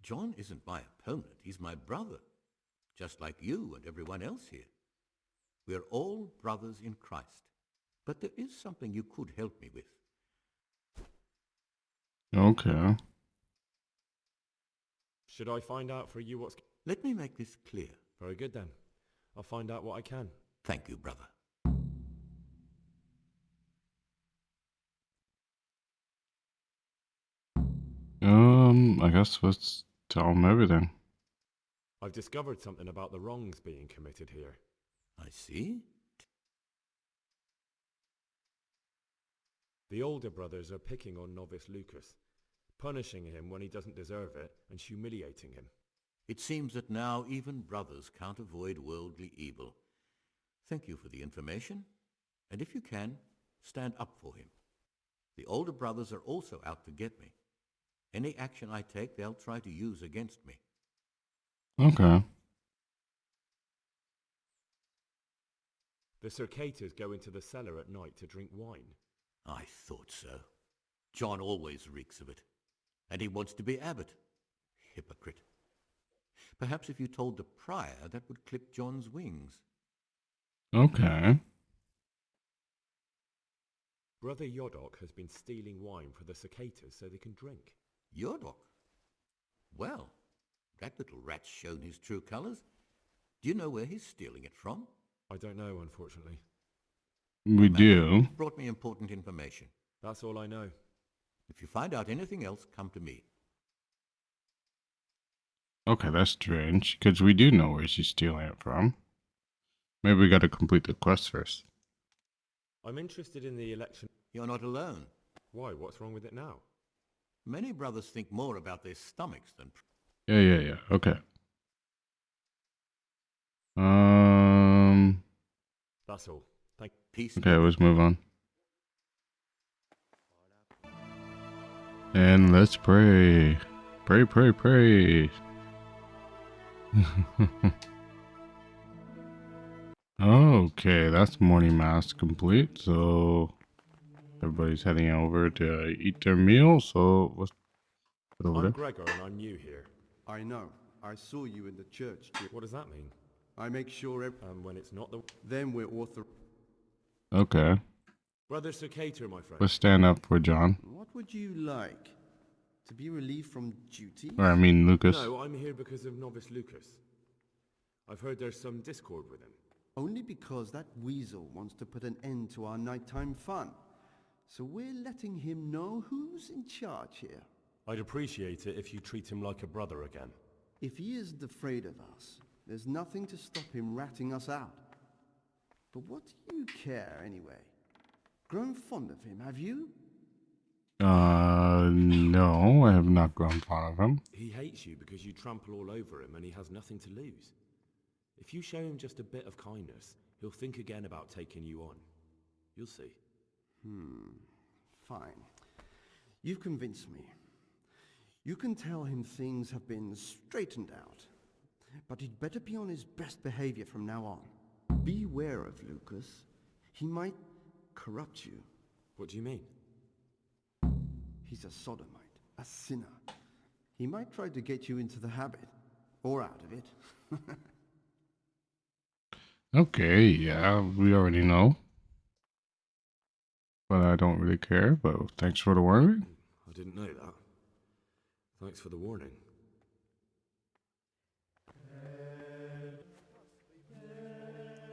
John isn't my opponent, he's my brother. Just like you and everyone else here. We're all brothers in Christ. But there is something you could help me with. Okay. Should I find out for you what's... Let me make this clear. Very good then. I'll find out what I can. Thank you, brother. I guess let's tell him everything. I've discovered something about the wrongs being committed here. I see. The older brothers are picking on novice Lucas, punishing him when he doesn't deserve it and humiliating him. It seems that now even brothers can't avoid worldly evil. Thank you for the information, and if you can, stand up for him. The older brothers are also out to get me. Any action I take, they'll try to use against me. Okay. The Circators go into the cellar at night to drink wine. I thought so. John always reeks of it. And he wants to be abbot. Hypocrite. Perhaps if you told the prior, that would clip John's wings. Okay. Brother Yodok has been stealing wine for the Circators so they can drink. Yodok? Well, that little rat's shown his true colours. Do you know where he's stealing it from? I don't know, unfortunately. We do. You've brought me important information. That's all I know. If you find out anything else, come to me. Okay, that's strange, because we do know where she's stealing it from. Maybe we gotta complete the quest first. I'm interested in the election. You're not alone. Why? What's wrong with it now? Many brothers think more about their stomachs than... Yeah. Okay. That's all. Thank Peace. Okay, let's move on. And let's pray. Pray. Okay, that's morning mass complete. So everybody's heading over to eat their meal. So let's put over I'm there. Gregor and I'm new here. I know. I saw you in the church. What does that mean? I make sure when it's not the... Then we're author... Okay. Brother Circator, my friend. Let's stand up for John. What would you like? To be relieved from duty? Or I mean Lucas. No, I'm here because of novice Lucas. I've heard there's some discord with him. Only because that weasel wants to put an end to our nighttime fun. So we're letting him know who's in charge here. I'd appreciate it if you treat him like a brother again. If he isn't afraid of us, there's nothing to stop him ratting us out. But what do you care anyway? Grown fond of him, have you? No, I have not grown fond of him. He hates you because you trample all over him and he has nothing to lose. If you show him just a bit of kindness, he'll think again about taking you on. You'll see. Fine. You've convinced me. You can tell him things have been straightened out. But he'd better be on his best behavior from now on. Beware of Lucas. He might corrupt you. What do you mean? He's a sodomite, a sinner. He might try to get you into the habit, or out of it. Okay, yeah, we already know. But I don't really care, but thanks for the warning. I didn't know that. Thanks for the warning.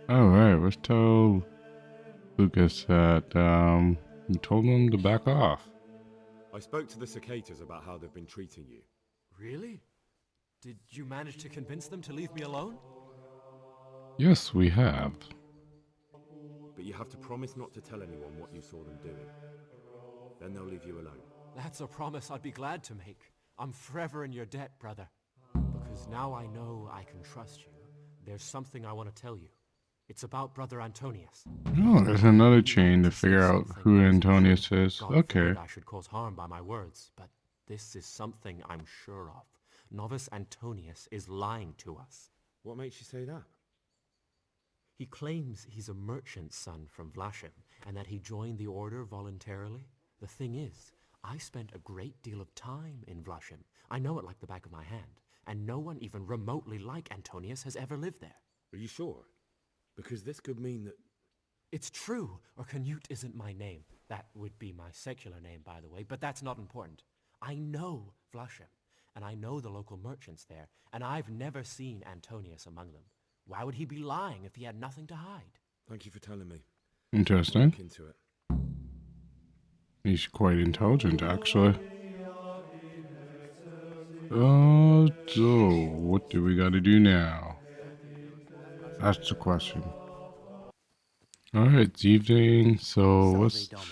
Alright, let's tell Lucas that you told him to back off. I spoke to the Circators about how they've been treating you. Really? Did you manage to convince them to leave me alone? Yes, we have. But you have to promise not to tell anyone what you saw them doing. Then they'll leave you alone. That's a promise I'd be glad to make. I'm forever in your debt, brother. Because now I know I can trust you. There's something I want to tell you. It's about Brother Antonius. Oh, there's another chain to figure out who Antonius is. God Okay. forbid I should cause harm by my words, but this is something I'm sure of. Novice Antonius is lying to us. What makes you say that? He claims he's a merchant's son from Vlashim, and that he joined the order voluntarily. The thing is, I spent a great deal of time in Vlashim. I know it like the back of my hand, and no one even remotely like Antonius has ever lived there. Are you sure? Because this could mean that... It's true, or Canute isn't my name. That would be my secular name, by the way, but that's not important. I know Vlashim, and I know the local merchants there, and I've never seen Antonius among them. Why would he be lying if he had nothing to hide? Thank you for telling me. Interesting. I'll look into it. He's quite intelligent, actually. So what do we gotta do now? That's the question. Alright, it's evening, so let's talk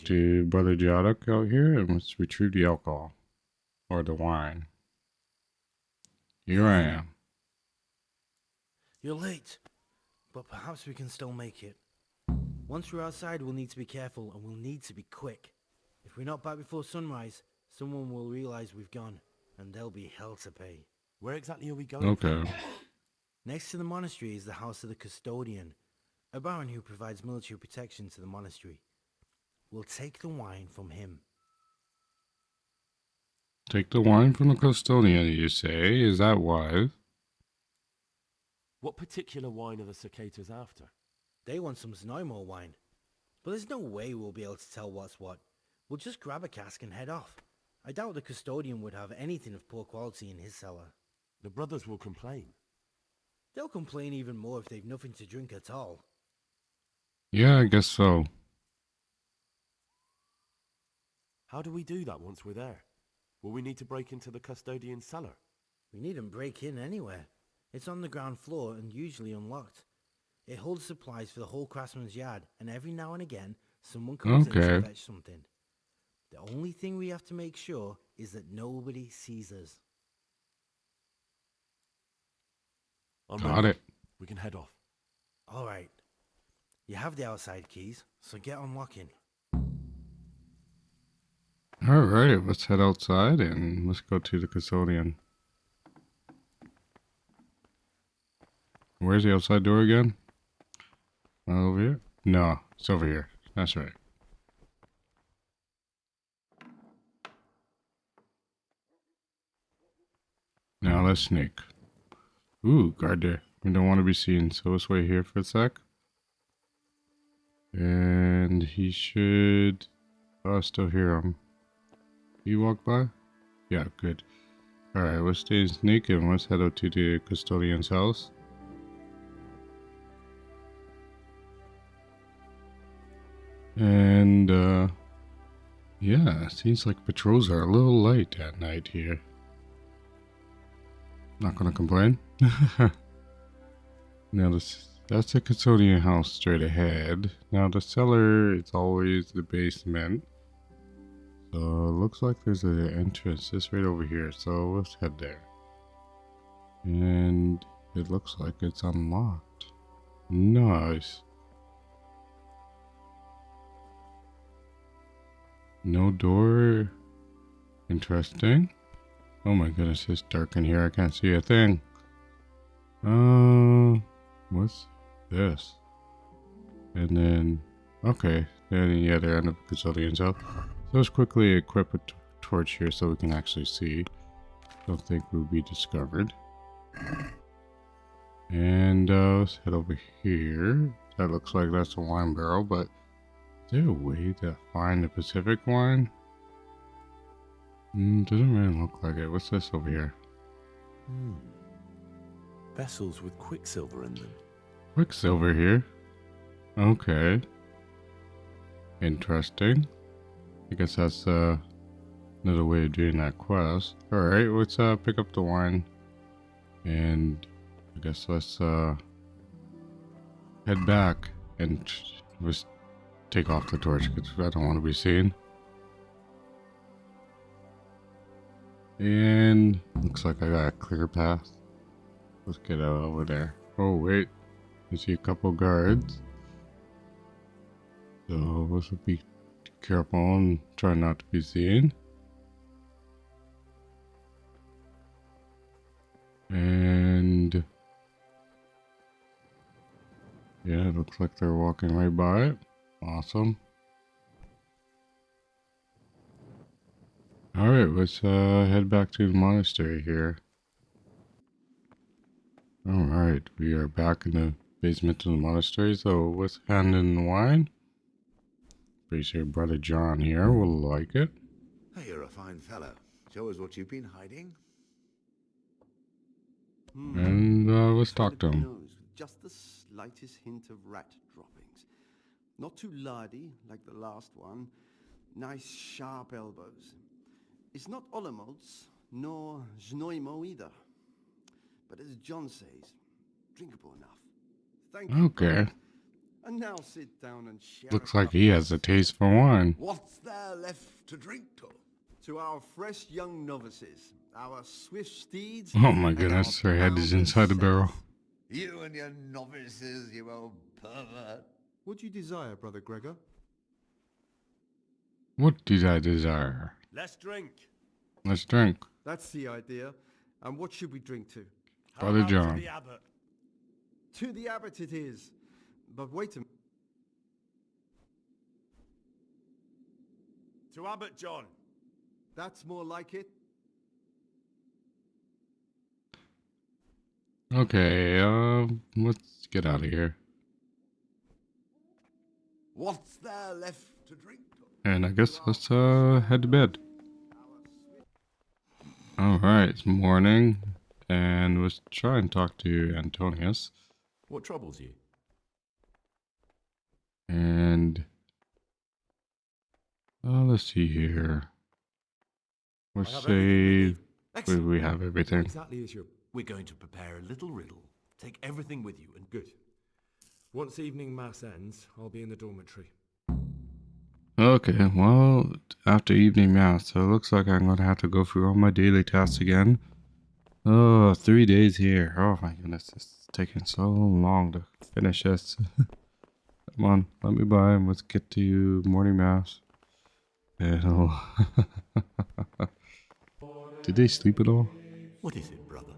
to Brother Jadok out here and let's retrieve the alcohol. Or the wine. Here I am. You're late, but perhaps we can still make it. Once we're outside, we'll need to be careful and we'll need to be quick. If we're not back before sunrise, someone will realize we've gone, and there'll be hell to pay. Where exactly are we going? Okay. Next to the monastery is the house of the custodian, a baron who provides military protection to the monastery. We'll take the wine from him. Take the wine from the custodian, you say? Is that wise? What particular wine are the cicadas after? They want some Znaimo wine, but there's no way we'll be able to tell what's what. We'll just grab a cask and head off. I doubt the custodian would have anything of poor quality in his cellar. The brothers will complain. They'll complain even more if they've nothing to drink at all. Yeah, I guess so. How do we do that once we're there? Will we need to break into the custodian's cellar? We needn't break in anywhere. It's on the ground floor and usually unlocked. It holds supplies for the whole craftsman's yard, and every now and again, someone comes in to fetch something. The only thing we have to make sure is that nobody sees us. Got it. We can head off. All right. You have the outside keys, so get unlocking. Alright, let's head outside and let's go to the custodian. Where's the outside door again? Over here? No, it's over here. That's right. Now let's sneak. Ooh, guard there. We don't want to be seen, so let's wait here for a sec. And he should... Oh, I still hear him. He walk by? Yeah, good. Alright, let's stay in sneak and let's head out to the custodian's house. And, yeah, seems like patrols are a little light at night here. Not gonna complain. Now, that's the custodian house straight ahead. Now, the cellar is always the basement. So, it looks like there's an entrance just right over here. So, let's head there. And it looks like it's unlocked. Nice. No door. Interesting. Oh my goodness, it's dark in here. I can't see a thing. What's this? And then, okay. Then yeah, they're in the custodian's house. So let's quickly equip a torch here so we can actually see. Don't think we'll be discovered. And let's head over here. That looks like that's a wine barrel, but is there a way to find the Pacific wine? Doesn't really look like it. What's this over here? Vessels with quicksilver in them. Quicksilver here? Okay. Interesting. I guess that's another way of doing that quest. Alright, let's pick up the wine. And I guess let's head back and just take off the torch because I don't want to be seen. And looks like I got a clear path. Let's get out over there. Oh wait, I see a couple guards. So let's be careful and try not to be seen. And Yeah, it looks like they're walking right by it. Awesome. Alright, let's head back to the monastery here. Alright, we are back in the basement of the monastery, so let's hand in the wine. Pretty sure Brother John here will like it. Hey, you're a fine fellow. Show us what you've been hiding. And let's talk to him. Nose with just the slightest hint of rat droppings. Not too lardy like the last one. Nice sharp elbows. It's not Olomouc nor Znojmo either. But as John says, drinkable enough. Thank you. Okay. Brother. And now sit down and share. Looks like he has a taste for wine. What's there left to drink to? To our fresh young novices, our swift steeds. Oh my goodness, her head is inside the barrel. You and your novices, you old pervert. What do you desire, Brother Gregor? What did I desire? Let's drink. Let's drink. That's the idea. And what should we drink to? Brother John. To the abbot. To the abbot it is. But wait a minute. To Abbot John. That's more like it. Okay, let's get out of here. What's there left to drink to? And I guess let's head to bed. Alright, it's morning. And let's try and talk to Antonius. What troubles you? And let's see here. Let's say we have everything. Exactly as we're going to prepare a little riddle. Take everything with you and good. Once evening mass ends, I'll be in the dormitory. Okay, well, after evening mass, so it looks like I'm gonna have to go through all my daily tasks again. Oh, 3 days here. Oh my goodness, it's taking so long to finish this. Come on, let me by and let's get to morning mass. And did they sleep at all? What is it, brother?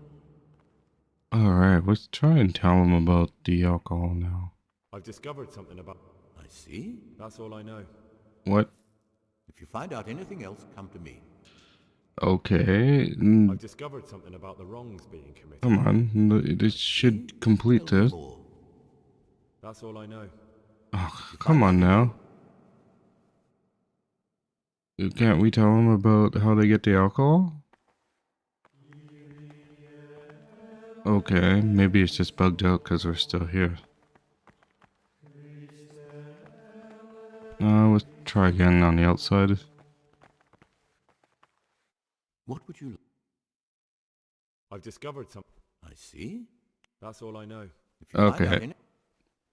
Alright, let's try and tell them about the alcohol now. I've discovered something about... I see. That's all I know. What? If you find out anything else, come to me. Okay. I've discovered something about the wrongs being committed. Come on, this should complete this. That's all I know. Oh, come on now. Can't we tell them about how they get the alcohol? Okay, maybe it's just bugged out because we're still here. Let's try again on the outside. What would you... I've discovered something. I see. That's all I know. Okay.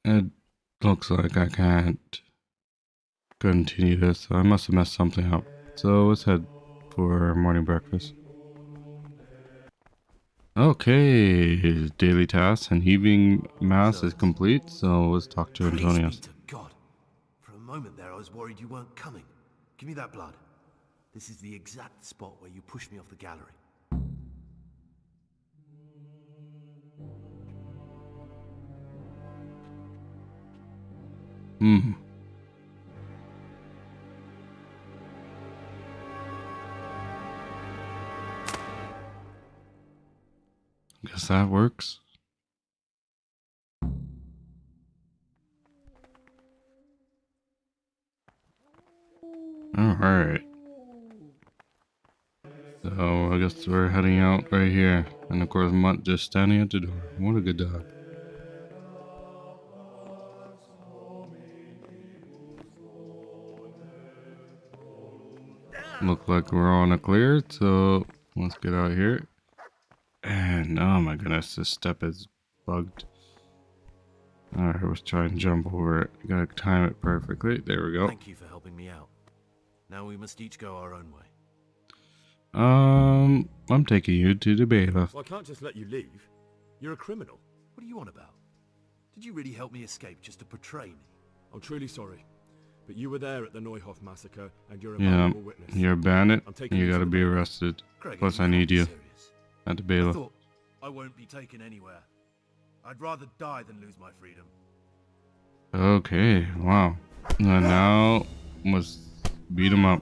It looks like I can't continue this. I must have messed something up. So let's head for morning breakfast. Okay, daily tasks and evening mass is complete, so let's talk to Antonius. Praise be to God. For a moment there, I was worried you weren't coming. Give me that blood. This is the exact spot where you pushed me off the gallery. Guess that works. Alright. So I guess we're heading out right here. And of course Mutt just standing at the door. What a good dog. Look like we're on a clear, so let's get out here. And oh my goodness, this step is bugged. Alright, let's try and jump over it. You gotta time it perfectly. There we go. Thank you for helping me out. Now we must each go our own way. I'm taking you to the bailiff. Well, I can't just let you leave. You're a criminal. What are you on about? Did you really help me escape just to betray me? I'm truly sorry. But you were there at the Neuhoff massacre, and you're a Yeah, valuable witness. you're a bandit. I'm taking You you gotta to be the arrested. Gregor, Plus, you I can't need be you serious. at the I bailiff. thought I won't be taken anywhere. I'd rather die than lose my freedom. Okay, wow. And now must beat him up.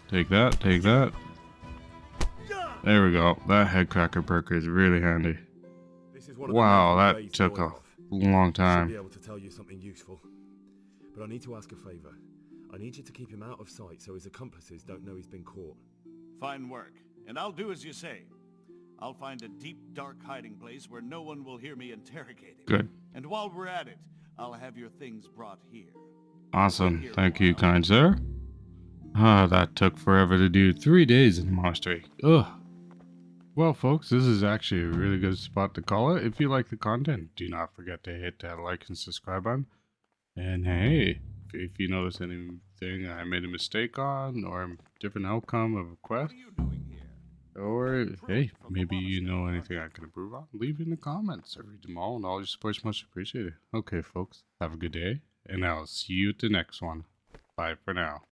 Take that, take that. There we go. That head cracker perk is really handy. This is one of the Wow, men who that raised took a Royloff. long I should time. be able to tell you something useful. But I need to ask a favor. I need you to keep him out of sight so his accomplices don't know he's been caught. Fine work, and I'll do as you say. I'll find a deep, dark hiding place where no one will hear me interrogate him. Good. And while we're at it, I'll have your things brought here. Awesome. Thank you, kind sir. Ah, that took forever to do. 3 days in the monastery. Ugh. Well, folks, this is actually a really good spot to call it. If you like the content, do not forget to hit that like and subscribe button. And hey, if you notice anything I made a mistake on, or a different outcome of a quest, or hey, maybe you know anything I can improve on, leave it in the comments. I read them all, and all your support's much appreciated. Okay, folks, have a good day, and I'll see you at the next one. Bye for now.